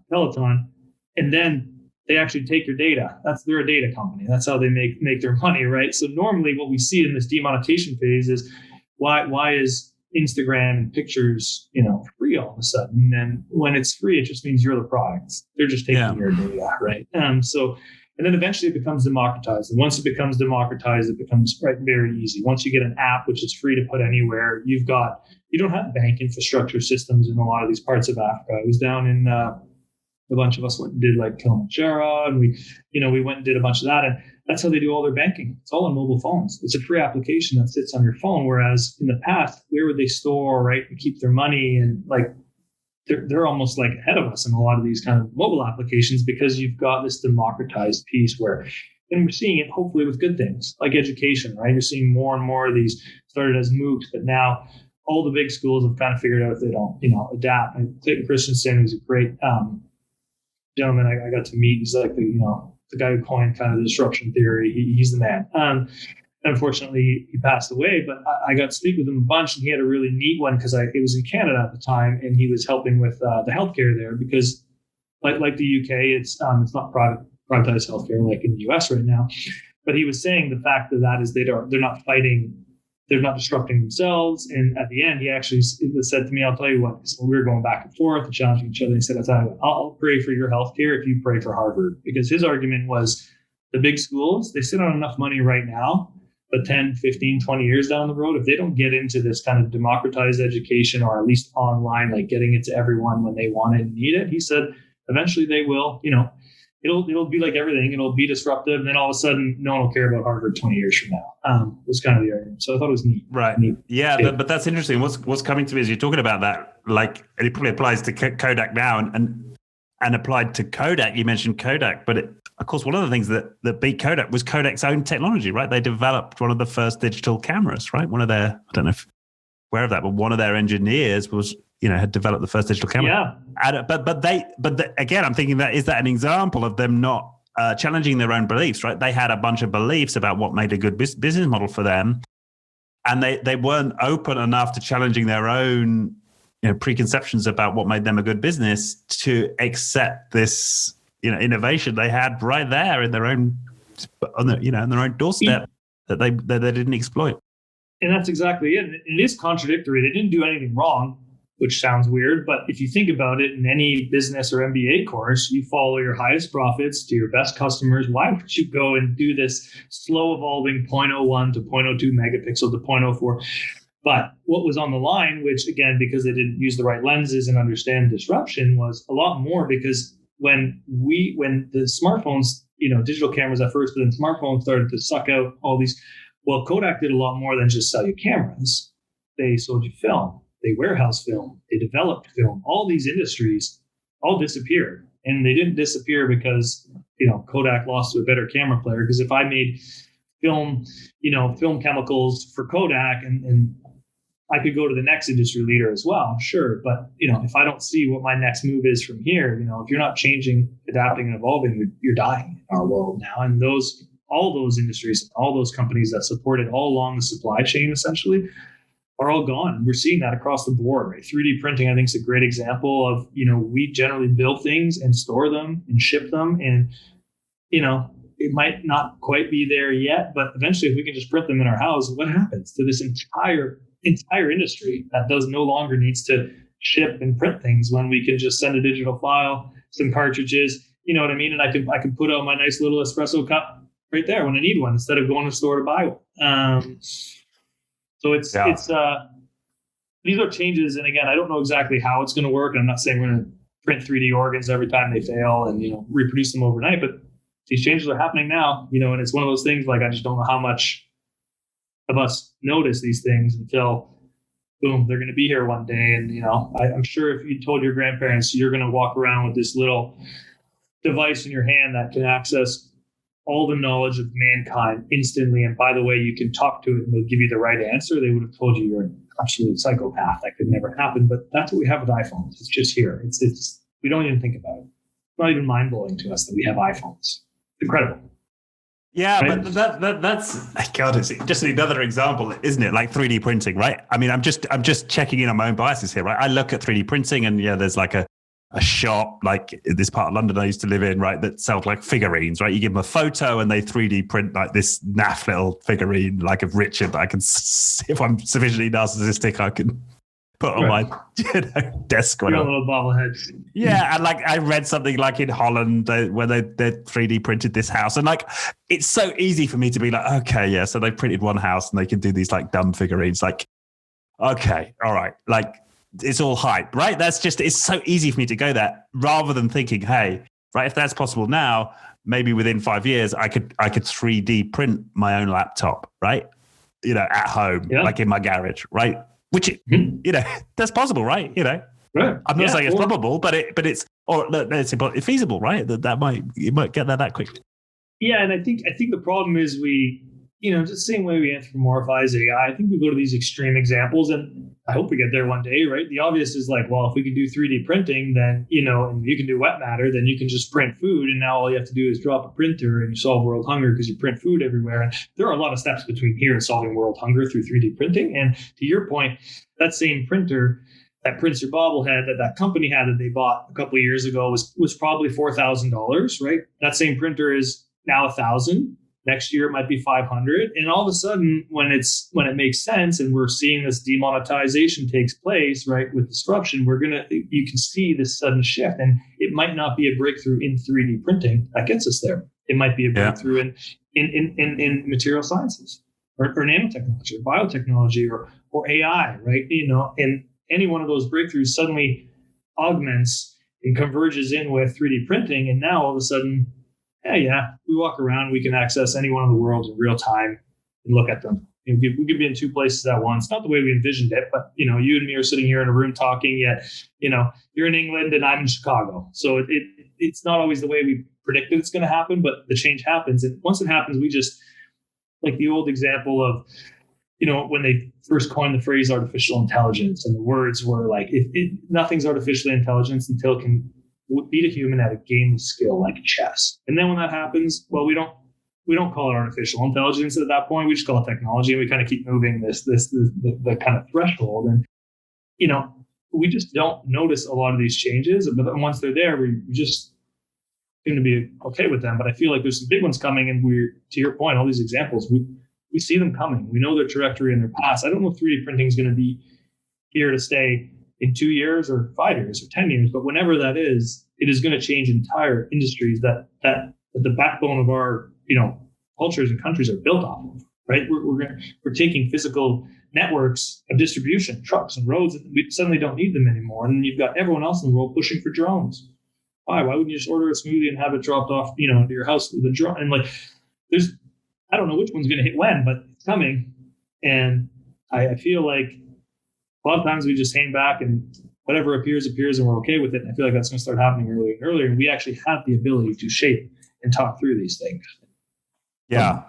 Peloton, and then they actually take your data. They're a data company. That's how they make their money, right? So normally what we see in this demonetization phase is why is Instagram and pictures, free all of a sudden? And when it's free, it just means you're the product. They're just taking your data, right? And then eventually it becomes democratized. And once it becomes democratized, it becomes very easy. Once you get an app, which is free to put anywhere, you don't have bank infrastructure systems in a lot of these parts of Africa. I was down in a bunch of us went and did like Kilimanjaro, and we went and did a bunch of that. And that's how they do all their banking. It's all on mobile phones. It's a free application that sits on your phone. Whereas in the past, where would they store, right, and keep their money? And like, they're almost like ahead of us in a lot of these kind of mobile applications, because you've got this democratized piece and we're seeing it hopefully with good things like education, right? You're seeing more and more of these started as MOOCs, but now all the big schools have kind of figured out if they don't, adapt. And Clayton Christensen, who's a great gentleman I got to meet. He's like the guy who coined kind of the disruption theory. He's the man. Unfortunately, he passed away, but I got to speak with him a bunch, and he had a really neat one because it was in Canada at the time, and he was helping with the healthcare there because, like the UK, it's not privatized healthcare like in the US right now. But he was saying the fact that is they're not fighting, they're not disrupting themselves. And at the end, he actually said to me, "I'll tell you what." So we were going back and forth and challenging each other. He said, "I'll pray for your healthcare if you pray for Harvard," because his argument was the big schools, they sit on enough money right now. But 10, 15, 20 years down the road, if they don't get into this kind of democratized education, or at least online, like getting it to everyone when they want it and need it, he said, eventually they will, it'll be like everything. It'll be disruptive. And then all of a sudden, no one will care about Harvard 20 years from now. Was kind of the argument. So I thought it was neat. Right. Neat. Yeah, but that's interesting. What's coming to me as you're talking about that, like, it probably applies to Kodak now and applied to Kodak. You mentioned Kodak, but of course, one of the things that beat Kodak was Kodak's own technology, right? They developed one of the first digital cameras, right? One of their, I don't know if aware of that, but one of their engineers was, had developed the first digital camera. Yeah. But again, I'm thinking is that an example of them not challenging their own beliefs, right? They had a bunch of beliefs about what made a good business model for them, and they weren't open enough to challenging their own preconceptions about what made them a good business to accept this innovation they had right there in their own on their own doorstep that they didn't exploit. And that's exactly it. It is contradictory. They didn't do anything wrong, which sounds weird, but if you think about it, in any business or MBA course, you follow your highest profits to your best customers. Why would you go and do this slow evolving 0.01 to 0.02 megapixel to 0.04? But what was on the line, which again, because they didn't use the right lenses and understand disruption, was a lot more, because when the smartphones, digital cameras at first, but then smartphones started to suck out all these. Well, Kodak did a lot more than just sell you cameras. They sold you film. They warehouse film. They developed film. All these industries all disappeared. And they didn't disappear because, Kodak lost to a better camera player. Because if I made film chemicals for Kodak and I could go to the next industry leader as well, sure. But, if I don't see what my next move is from here, if you're not changing, adapting, and evolving, you're dying in our world now. And all those industries, all those companies that supported all along the supply chain, essentially, are all gone. We're seeing that across the board, right? 3D printing, I think, is a great example of, we generally build things and store them and ship them. And, it might not quite be there yet, but eventually if we can just print them in our house, what happens to this entire industry that no longer needs to ship and print things when we can just send a digital file, some cartridges, you know what I mean? And I can put out my nice little espresso cup right there when I need one instead of going to the store to buy one. So it's these are changes. And again, I don't know exactly how it's going to work. And I'm not saying we're going to print 3D organs every time they fail and, reproduce them overnight, but these changes are happening now, and it's one of those things, like, I just don't know how much of us notice these things until, boom, they're going to be here one day. And, I'm sure if you told your grandparents you're going to walk around with this little device in your hand that can access all the knowledge of mankind instantly, and by the way, you can talk to it and they'll give you the right answer, they would have told you you're an absolute psychopath. That could never happen. But that's what we have with iPhones. It's just here. It's we don't even think about it. It's not even mind-blowing to us that we have iPhones. Incredible. Yeah, right? But that's God, it's just another example, isn't it? Like 3D printing, right? I mean, I'm just checking in on my own biases here, right? I look at 3D printing, and there's like a shop, like this part of London I used to live in, right, that sells like figurines, right? You give them a photo and they 3D print like this naff little figurine, like of Richard, that I can, if I'm sufficiently narcissistic, I can put on my desk. Your little bobblehead. Yeah, and like I read something like in Holland where they 3D printed this house, and like it's so easy for me to be like, okay, yeah, so they printed one house and they can do these like dumb figurines, like, okay, all right, like it's all hype, right? It's so easy for me to go there rather than thinking, hey, right, if that's possible now, maybe within 5 years I could 3D print my own laptop, right? At home, like in my garage, right? Which, that's possible, right? Right. I'm not saying it's probable, but it's feasible, right? You might get there that quickly. Yeah. And I think the problem is just the same way we anthropomorphize AI, I think we go to these extreme examples, and I hope we get there one day, right? The obvious is like, well, if we can do 3D printing, then, and you can do wet matter, then you can just print food. And now all you have to do is drop a printer and you solve world hunger because you print food everywhere. And there are a lot of steps between here and solving world hunger through 3D printing. And to your point, that same printer that prints your bobblehead that company had that they bought a couple of years ago was probably $4,000, right? That same printer is now $1,000. Next year it might be 500, and all of a sudden, when it makes sense, and we're seeing this demonetization takes place, right, with disruption, you can see this sudden shift, and it might not be a breakthrough in 3D printing that gets us there. It might be a breakthrough in material sciences or nanotechnology or biotechnology or AI, right? And any one of those breakthroughs suddenly augments and converges in with 3D printing, and now all of a sudden, we walk around, we can access anyone in the world in real time and look at them. We could be in two places at once. Not the way we envisioned it, but you and me are sitting here in a room talking, yet you're in England and I'm in Chicago. So it's not always the way we predicted it's going to happen, but the change happens. And once it happens, we just, like the old example of, when they first coined the phrase artificial intelligence, and the words were like, nothing's artificially intelligence until it can beat a human at a game of skill like chess. And then when that happens, well, we don't call it artificial intelligence at that point. We just call it technology, and we kind of keep moving the kind of threshold. And we just don't notice a lot of these changes. But once they're there, we just seem to be okay with them. But I feel like there's some big ones coming, and to your point, all these examples, we see them coming. We know their trajectory and their paths. I don't know if 3D printing is going to be here to stay in 2 years or 5 years or 10 years, but whenever that is, it is going to change entire industries that the backbone of our, cultures and countries are built off of, right? We're taking physical networks of distribution, trucks and roads, and we suddenly don't need them anymore. And you've got everyone else in the world pushing for drones. Why wouldn't you just order a smoothie and have it dropped off, to your house with a drone? And I don't know which one's going to hit when, but it's coming. And I feel like a lot of times we just hang back and whatever appears, and we're okay with it. And I feel like that's going to start happening earlier and earlier. And we actually have the ability to shape and talk through these things. Yeah.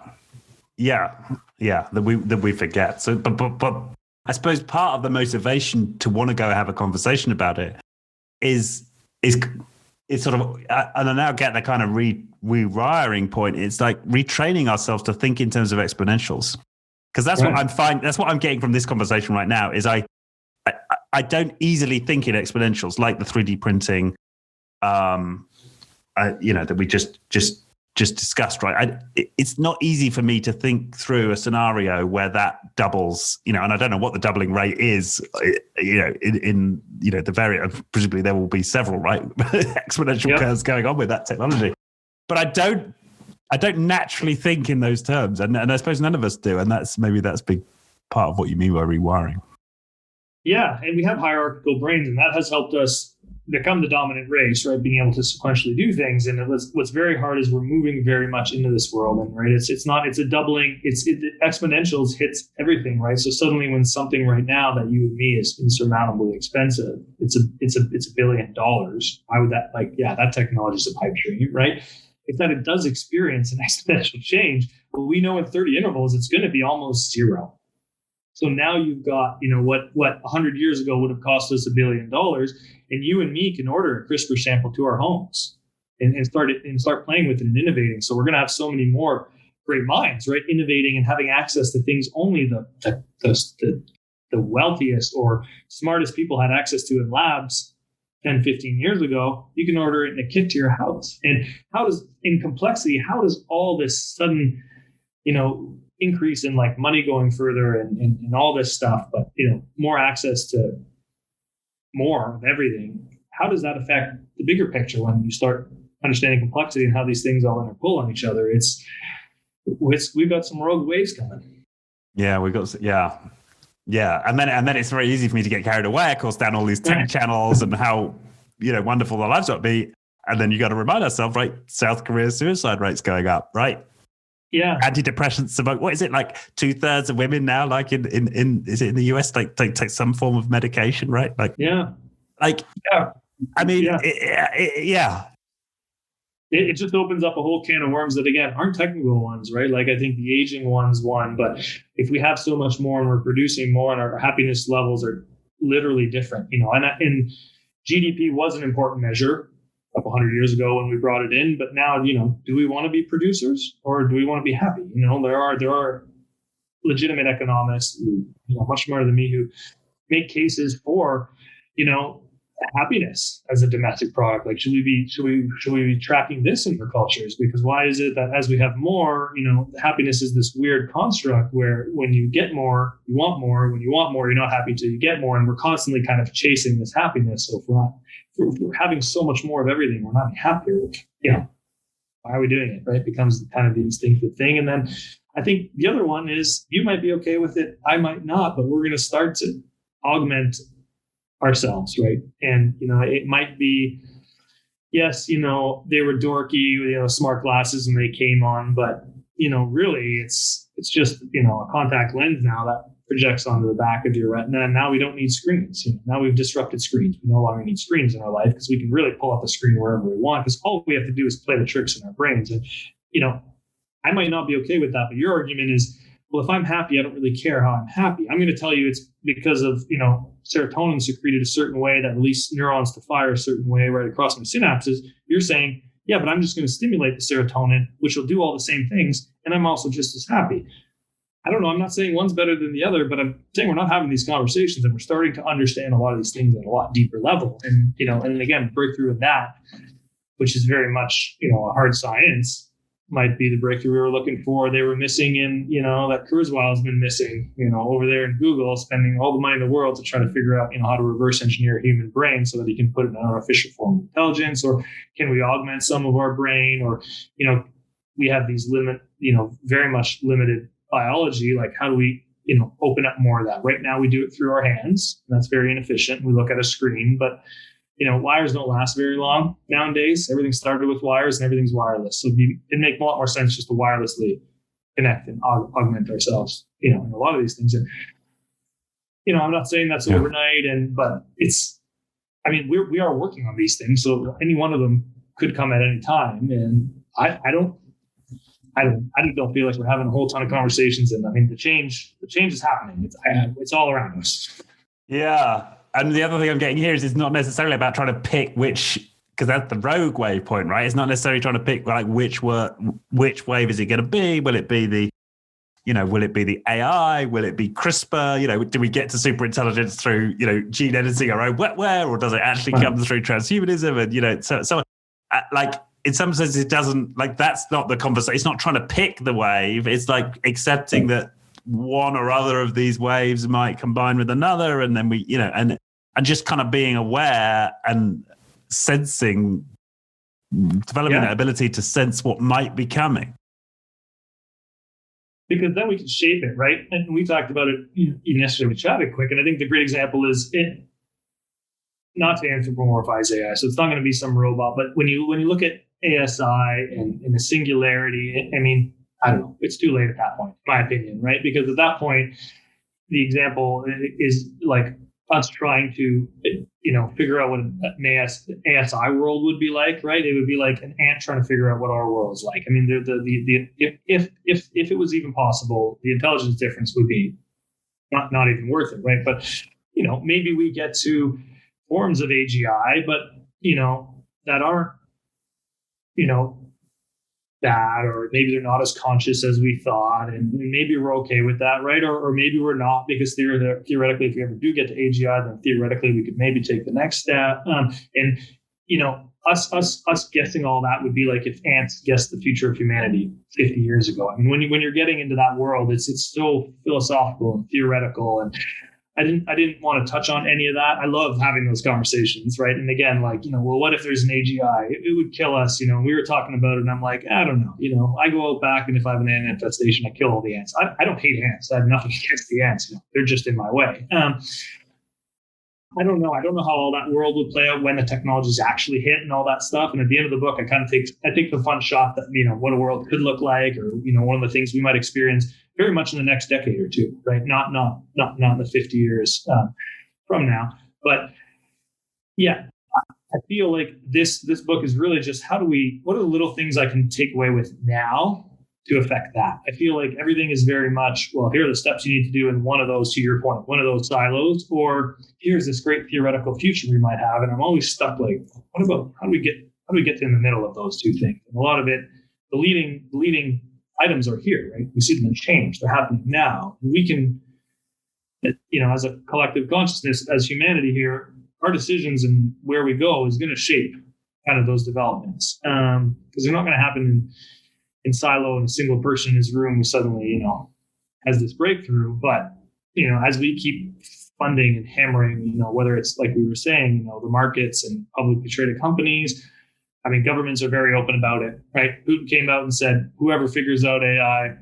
That we forget. So, but I suppose part of the motivation to want to go have a conversation about it is sort of, and I now get the kind of rewiring point. It's like retraining ourselves to think in terms of exponentials, because that's right. That's what I'm getting from this conversation right now. Is I don't easily think in exponentials like the 3D printing, that we just discussed, right? It's not easy for me to think through a scenario where that doubles, and I don't know what the doubling rate is, in the variant. Presumably there will be several, right? Exponential curves going on with that technology. But I don't naturally think in those terms, and I suppose none of us do, and that's a big part of what you mean by rewiring. Yeah, and we have hierarchical brains, and that has helped us become the dominant race, right? Being able to sequentially do things. And what's very hard is we're moving very much into this world, and right, it's a doubling. Exponentials hits everything, right? So suddenly, when something right now that you and me is insurmountably expensive, it's $1 billion. Why would that? That technology is a pipe dream, right? If that it does experience an exponential change, well, we know in 30 intervals it's going to be almost zero. So now you've got, what 100 years ago would have cost us $1 billion, and you and me can order a CRISPR sample to our homes and start playing with it and innovating. So we're going to have so many more great minds, right? Innovating and having access to things only the wealthiest or smartest people had access to in labs 10, 15 years ago. You can order it in a kit to your house. And how does all this sudden, increase in money going further and all this stuff, but more access to more of everything. How does that affect the bigger picture when you start understanding complexity and how these things all interpull on each other? We've got some rogue waves coming. Yeah, and then it's very easy for me to get carried away, of course, down all these tech channels and how wonderful their lives ought to be. And then you got to remind ourselves, right? South Korea's suicide rate's going up, right? Yeah. Antidepressants about what is it, 2/3 of women now, is it in the US, take some form of medication, right? I mean, yeah. It just opens up a whole can of worms that, again, aren't technical ones, right? I think the aging one's one, but if we have so much more and we're producing more and our happiness levels are literally different, and GDP was an important measure a couple 100 years ago when we brought it in, but now, do we want to be producers or do we want to be happy? There are legitimate economists, much smarter than me, who make cases for, happiness as a domestic product. Should we be tracking this in our cultures? Because why is it that as we have more, happiness is this weird construct where when you get more, you want more. When you want more, you're not happy till you get more, and we're constantly kind of chasing this happiness. So if we're having so much more of everything, we're not happier. Why are we doing it? Right? It becomes kind of the instinctive thing. And then I think the other one is you might be okay with it, I might not, but we're going to start to augment ourselves, right? And it might be, yes, they were dorky, smart glasses when they came on, but really it's just a contact lens now that projects onto the back of your retina. And now we don't need screens. Now we've disrupted screens. We no longer need screens in our life because we can really pull up the screen wherever we want, because all we have to do is play the tricks in our brains. And I might not be okay with that, but your argument is, well, if I'm happy, I don't really care how I'm happy. I'm going to tell you it's because of, serotonin secreted a certain way that release neurons to fire a certain way right across my synapses. You're saying, yeah, but I'm just going to stimulate the serotonin, which will do all the same things, and I'm also just as happy. I don't know. I'm not saying one's better than the other, but I'm saying we're not having these conversations, and we're starting to understand a lot of these things at a lot deeper level. And, and again, breakthrough in that, which is very much, a hard science, might be the breakthrough we were looking for. They were missing in, that Kurzweil has been missing, over there in Google, spending all the money in the world to try to figure out, how to reverse engineer a human brain so that he can put it in an artificial form of intelligence, or can we augment some of our brain, or, we have these very much limited biology. Like, how do we, open up more of that? Right now, we do it through our hands. And that's very inefficient. We look at a screen, but wires don't last very long nowadays. Everything started with wires and everything's wireless. So it'd make a lot more sense just to wirelessly connect and augment ourselves, in a lot of these things. And, I'm not saying that's overnight, but we are working on these things. So any one of them could come at any time. And I don't feel like we're having a whole ton of conversations. And the change is happening. It's all around us. Yeah. And the other thing I'm getting here is it's not necessarily about trying to pick because that's the rogue wave point, right? It's not necessarily trying to pick like which wave is it going to be? Will it be the AI? Will it be CRISPR? Do we get to super intelligence through, gene editing our own wetware, or does it actually come through transhumanism? And, so like in some sense it doesn't, like, that's not the conversation. It's not trying to pick the wave. It's like accepting that one or other of these waves might combine with another, and then we, and just kind of being aware and sensing, developing that ability to sense what might be coming. Because then we can shape it, right? And we talked about it even yesterday with Chadwick Quick, and I think the great example is not to anthropomorphize AI. So it's not going to be some robot, but when you look at ASI and the singularity, I don't know. It's too late at that point, in my opinion, right? Because at that point, the example is like us trying to, figure out what an ASI world would be like, right? It would be like an ant trying to figure out what our world is like. If it was even possible, the intelligence difference would be not even worth it, right? But maybe we get to forms of AGI, but that aren't, that, or maybe they're not as conscious as we thought, and maybe we're okay with that, right? Or maybe we're not, because theoretically, if we ever do get to AGI, then theoretically we could maybe take the next step. And us guessing all that would be like if ants guessed the future of humanity 50 years ago. When you're getting into that world, it's so philosophical and theoretical, and I didn't want to touch on any of that. I love having those conversations, right? And again, like, well, what if there's an AGI? It would kill us, we were talking about it, and I'm like, I don't know. I go out back, and if I have an ant infestation, I kill all the ants. I don't hate ants. I have nothing against the ants. They're just in my way. I don't know. I don't know how all that world would play out when the technologies actually hit and all that stuff. And at the end of the book, I take the fun shot that, what a world could look like, or, one of the things we might experience very much in the next decade or two, right? Not in the 50 years from now. But yeah, I feel like this book is really just what are the little things I can take away with now to affect that? I feel like everything is very much, well, here are the steps you need to do in one of those, to your point, one of those silos, or here's this great theoretical future we might have. And I'm always stuck like, what about, how do we get to in the middle of those two things? And a lot of it, the leading items are here, right? We see them change. They're happening now. And we can, as a collective consciousness, as humanity here, our decisions and where we go is going to shape kind of those developments. Because they're not going to happen in silo, and a single person in his room who suddenly, has this breakthrough. But, as we keep funding and hammering, whether it's like we were saying, the markets and publicly traded companies, governments are very open about it, right? Putin came out and said, whoever figures out AI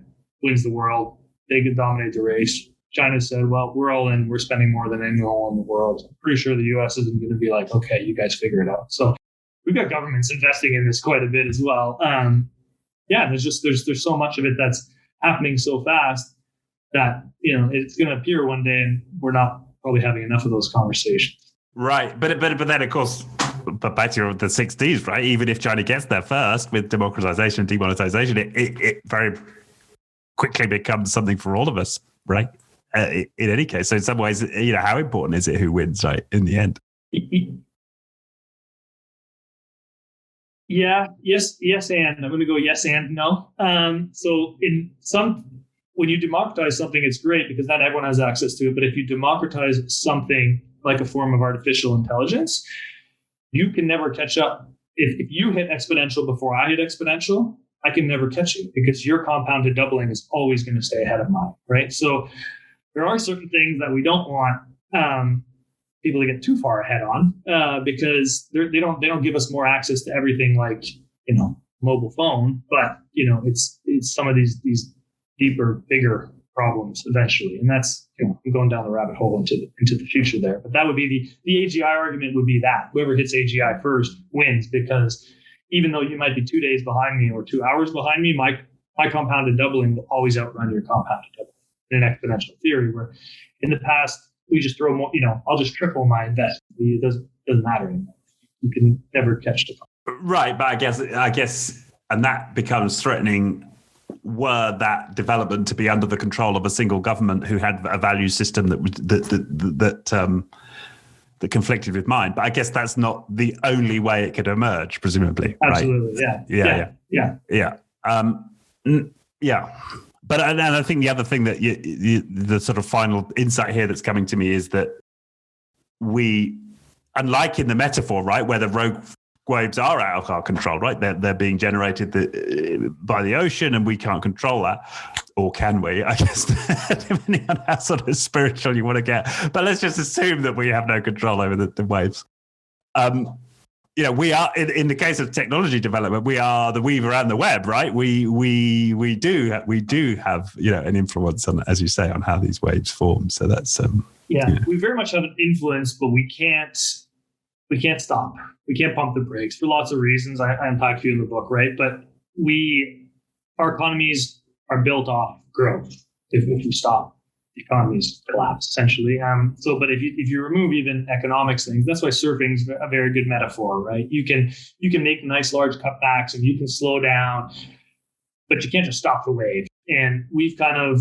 wins the world. They can dominate the race. China said, well, we're all in. We're spending more than anyone in the world. I'm pretty sure the U.S. isn't going to be like, okay, you guys figure it out. So we've got governments investing in this quite a bit as well. There's so much of it that's happening so fast that, it's going to appear one day, and we're not probably having enough of those conversations. Right. But then, of course, but back to the 60s, right? Even if China gets there first with democratization and demonetization, it very quickly becomes something for all of us, right? In any case. So in some ways, how important is it who wins, right, in the end? Yeah. Yes. And I'm going to go yes and no. So when you democratize something, it's great because then everyone has access to it. But if you democratize something like a form of artificial intelligence, you can never catch up. If you hit exponential before I hit exponential, I can never catch you because your compounded doubling is always going to stay ahead of mine, right? So there are certain things that we don't want people to get too far ahead on because they don't give us more access to everything like, mobile phone, but it's some of these deeper, bigger problems eventually, and that's I'm going down the rabbit hole into the future there. But that would be the AGI argument would be that whoever hits AGI first wins, because even though you might be 2 days behind me or 2 hours behind me, my compounded doubling will always outrun your compounded doubling in an exponential theory. Where in the past we just throw more, I'll just triple my investment. It doesn't matter anymore. You can never catch the right. But I guess, and that becomes threatening. Were that development to be under the control of a single government who had a value system that conflicted with mine, but I guess that's not the only way it could emerge, presumably. Absolutely, right? Yeah. But and I think the other thing that the sort of final insight here that's coming to me is that we, unlike in the metaphor, right, where the rogue waves are out of our control, right? They're being generated by the ocean, and we can't control that, or can we? I guess depending on how sort of spiritual you want to get. But let's just assume that we have no control over the waves. We are in the case of technology development, we are the weaver and the web, right? We do have an influence on, as you say, on how these waves form. So that's we very much have an influence, but we can't stop. We can't pump the brakes for lots of reasons. I unpack a few in the book, right? But our economies are built off growth. If you stop, the economies collapse essentially. But if you remove even economics things, that's why surfing is a very good metaphor, right? You can make nice large cutbacks and you can slow down, but you can't just stop the wave. And we've kind of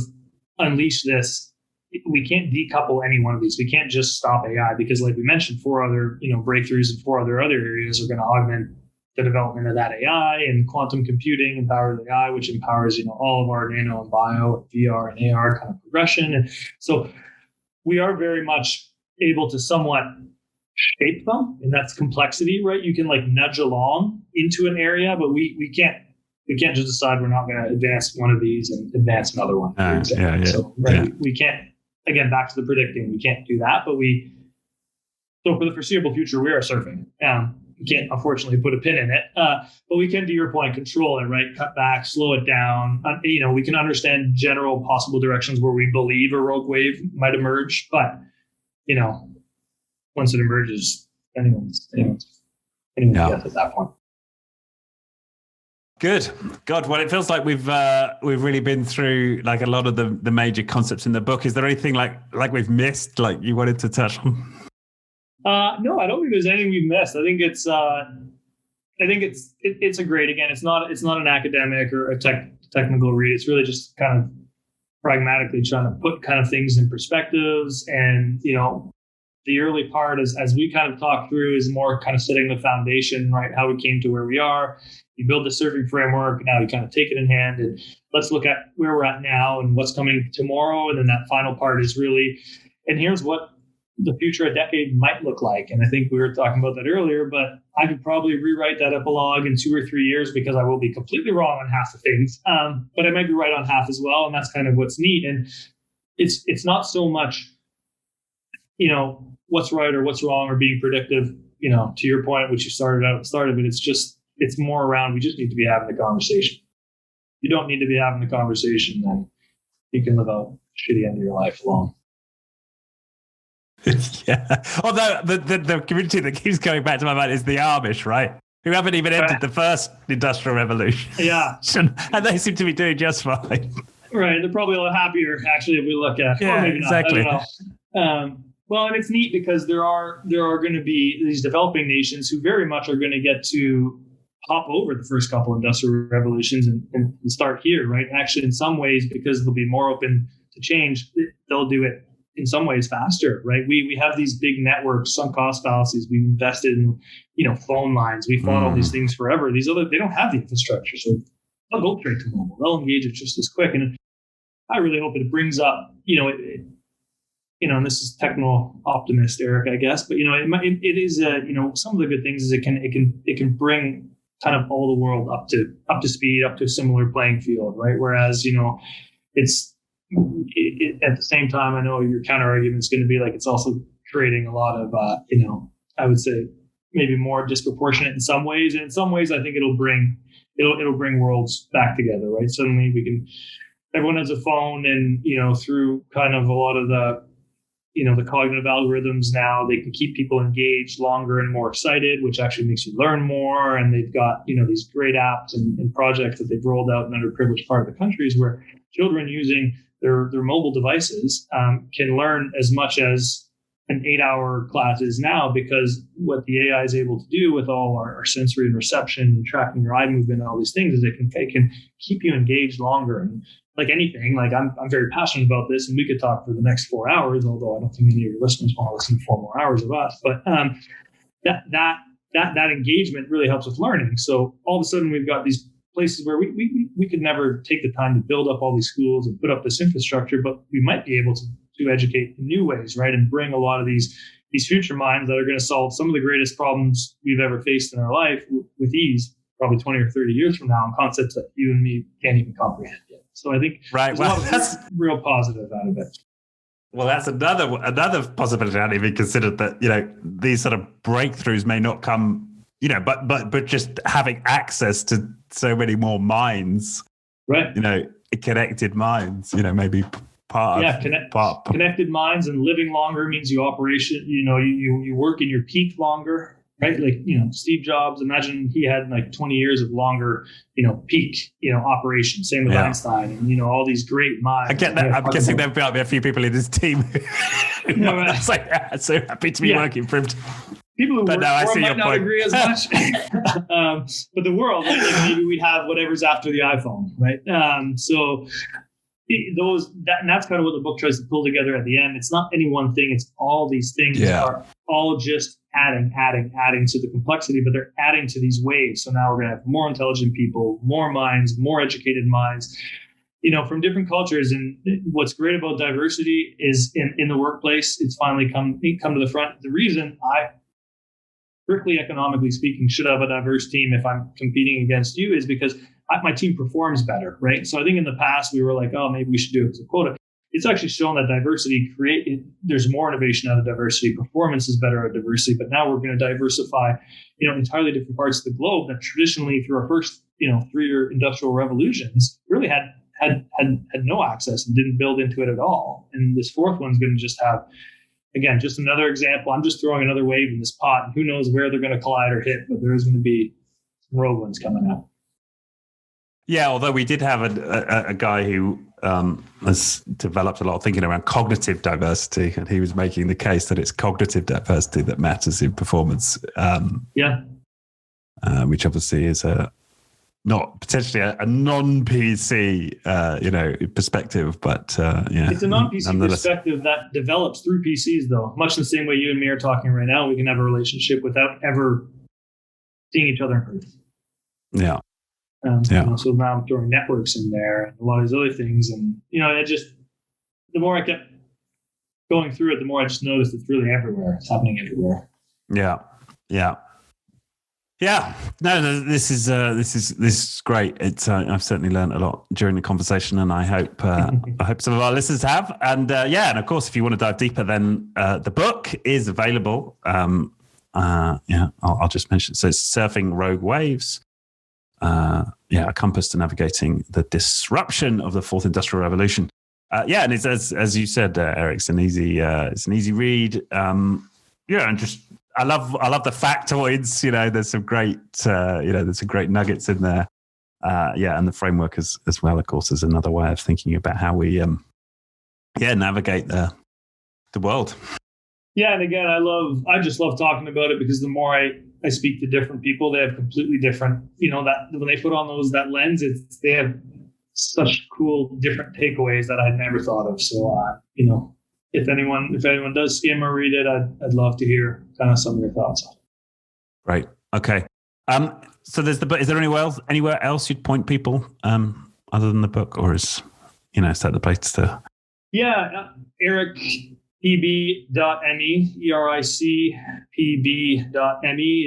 unleashed this. We can't decouple any one of these. We can't just stop AI because, like we mentioned, 4 other breakthroughs in 4 other areas are going to augment the development of that AI, and quantum computing empowers AI, which empowers all of our nano and bio and VR and AR kind of progression. And so we are very much able to somewhat shape them, and that's complexity, right? You can nudge along into an area, but we can't just decide we're not going to advance one of these and advance another one. So we can't. Again, back to the predicting, we can't do that, but so for the foreseeable future, we are surfing. We can't, unfortunately, put a pin in it, but we can, to your point, control it, right? Cut back, slow it down. We can understand general possible directions where we believe a rogue wave might emerge, but, once it emerges, anyone's guess at that point. Good. God, well, it feels like we've really been through a lot of the major concepts in the book. Is there anything like we've missed, you wanted to touch on? No, I don't think there's anything we've missed. I think it's a great. Again, it's not an academic or a technical read. It's really just kind of pragmatically trying to put kind of things in perspectives. And the early part as we kind of talk through is more kind of setting the foundation, right? How we came to where we are. You build the surfing framework. Now you kind of take it in hand and let's look at where we're at now and what's coming tomorrow. And then that final part is really, and here's what the future a decade might look like. And I think we were talking about that earlier, but I could probably rewrite that epilogue in 2 or 3 years because I will be completely wrong on half the things. But I might be right on half as well. And that's kind of what's neat. And it's not so much, what's right or what's wrong or being predictive, to your point, which you started, but it's more around, we just need to be having the conversation. You don't need to be having the conversation, then you can live a shitty end of your life alone. Yeah. Although the community that keeps going back to my mind is the Amish, right? Who haven't even entered the first industrial revolution. Yeah. And they seem to be doing just fine. Right. They're probably a lot happier, actually, if we look at yeah, maybe exactly. Not. I don't know. Well, and it's neat because there are going to be these developing nations who very much are going to get to hop over the first couple industrial revolutions and start here, right? Actually, in some ways, because they'll be more open to change, they'll do it in some ways faster, right? We have these big networks, sunk cost fallacies. We've invested in, phone lines. We fought all these things forever. They don't have the infrastructure, so they'll go straight to mobile. They'll engage it just as quick. And I really hope it brings up, and this is techno optimist, Eric, I guess, but it is some of the good things is it can bring kind of all the world up to speed, up to a similar playing field, right? Whereas, it's at the same time, I know your counter argument is going to be like it's also creating a lot of, I would say maybe more disproportionate in some ways, and in some ways, I think it'll bring worlds back together, right? Suddenly everyone has a phone, and through kind of a lot of the the cognitive algorithms now, they can keep people engaged longer and more excited, which actually makes you learn more. And they've got, these great apps and projects that they've rolled out in underprivileged part of the countries where children using their mobile devices can learn as much as an 8-hour class is now, because what the AI is able to do with all our sensory and reception and tracking your eye movement and all these things is it can keep you engaged longer. And like anything, like I'm very passionate about this, and we could talk for the next 4 hours, although I don't think any of your listeners want to listen to 4 more hours of us. But that engagement really helps with learning. So all of a sudden we've got these places where we could never take the time to build up all these schools and put up this infrastructure, but we might be able to educate in new ways, right? And bring a lot of these future minds that are going to solve some of the greatest problems we've ever faced in our life with ease, probably 20 or 30 years from now, on concepts that you and me can't even comprehend yet. So I think there's a lot of real positive out of it. Well, that's another possibility I hadn't even considered, that these sort of breakthroughs may not come, but just having access to so many more minds, right? Connected minds, maybe connected minds, and living longer means you work in your peak longer. Right, like Steve Jobs. Imagine he had like 20 years of longer, peak, operation. Same with Einstein, and all these great minds. I get that. I'm guessing there'll be a few people in his team. It's like, so happy to be working for him. People who work for him might not agree as much. But the world, maybe we have whatever's after the iPhone, right? And that's kind of what the book tries to pull together at the end. It's not any one thing. It's all these things are all just adding to the complexity, but they're adding to these waves. So now we're going to have more intelligent people, more minds, more educated minds, from different cultures. And what's great about diversity is in the workplace, it's finally come to the front. The reason I, strictly economically speaking, should have a diverse team if I'm competing against you is because my team performs better, right? So I think in the past we were like, oh, maybe we should do it as a quota. It's actually shown that diversity there's more innovation out of diversity. Performance is better out of diversity, but now we're going to diversify, entirely different parts of the globe that traditionally through our first, 3-year industrial revolutions really had no access and didn't build into it at all. And this fourth one's going to just have, again, just another example. I'm just throwing another wave in this pot, and who knows where they're going to collide or hit, but there is going to be some rogue ones coming up. Yeah, although we did have a guy who has developed a lot of thinking around cognitive diversity, and he was making the case that it's cognitive diversity that matters in performance. Which obviously is not potentially a non-PC, perspective, but it's a non-PC perspective that develops through PCs, though. Much the same way you and me are talking right now, we can have a relationship without ever seeing each other in person. Yeah. So now I'm throwing networks in there and a lot of these other things. And, the more I kept going through it, the more I just noticed it's really everywhere. It's happening everywhere. Yeah. No, this is great. It's I've certainly learned a lot during the conversation, and I hope some of our listeners have. And and of course, if you want to dive deeper, then the book is available. I'll just mention. So it's Surfing Rogue Waves. A compass to navigating the disruption of the fourth industrial revolution. And it's as you said, Eric, it's an easy read. And just I love the factoids. There's some great nuggets in there. And the framework as well, of course, is another way of thinking about how we navigate the world. Yeah, and again, I just love talking about it because the more I speak to different people, they have completely different, that when they put on that lens, they have such cool different takeaways that I'd never thought of. So, if anyone does skim or read it, I'd love to hear kind of some of your thoughts. Right. Okay. So there's the book. Is there anywhere else you'd point people other than the book, or is that the place to? Yeah, Eric. pb.me, ericpb.me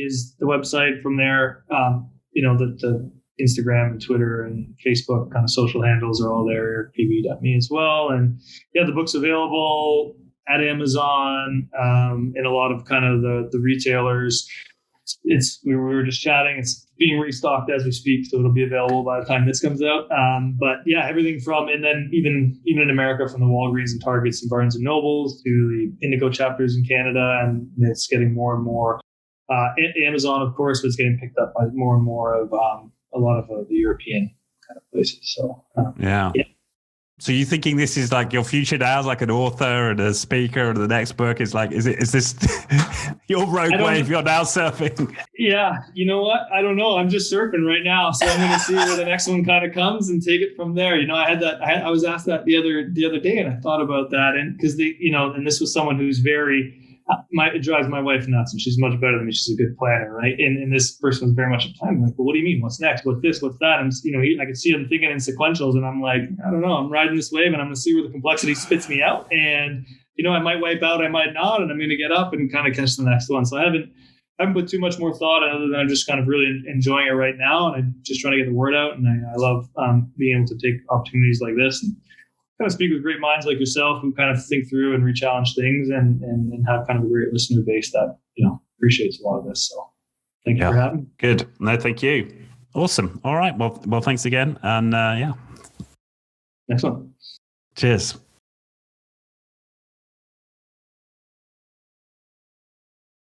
is the website. From there, the Instagram and Twitter and Facebook kind of social handles are all there, ericpb.me as well. And yeah, the book's available at Amazon, and a lot of kind of the retailers. We were just chatting. It's being restocked as we speak, so it'll be available by the time this comes out. But yeah, everything from, and then even in America, from the Walgreens and Targets and Barnes and Nobles to the Indigo chapters in Canada, and it's getting more and more. Amazon, of course, but it's getting picked up by more and more of a lot of the European kind of places. So yeah. So you're thinking this is like your future now as like an author and a speaker, and the next book is this your rogue wave you're now surfing? Yeah. You know what? I don't know. I'm just surfing right now. So I'm going to see where the next one kind of comes and take it from there. I was asked that the other day, and I thought about that. And because and this was someone who's very, it drives my wife nuts, and she's much better than me. She's a good planner, right? And this person was very much a planner. I'm like, well, what do you mean? What's next? What's this? What's that? And I could see him thinking in sequentials, and I'm like, I don't know. I'm riding this wave, and I'm going to see where the complexity spits me out. And I might wipe out, I might not, and I'm going to get up and kind of catch the next one. So I haven't put too much more thought, other than I'm just kind of really enjoying it right now, and I'm just trying to get the word out. And I love being able to take opportunities like this and kind of speak with great minds like yourself, who kind of think through and re-challenge things, and have kind of a great listener base that appreciates a lot of this. So thank you for having me. Good. No, thank you. Awesome. All right. Well, thanks again. And yeah. Excellent. Cheers.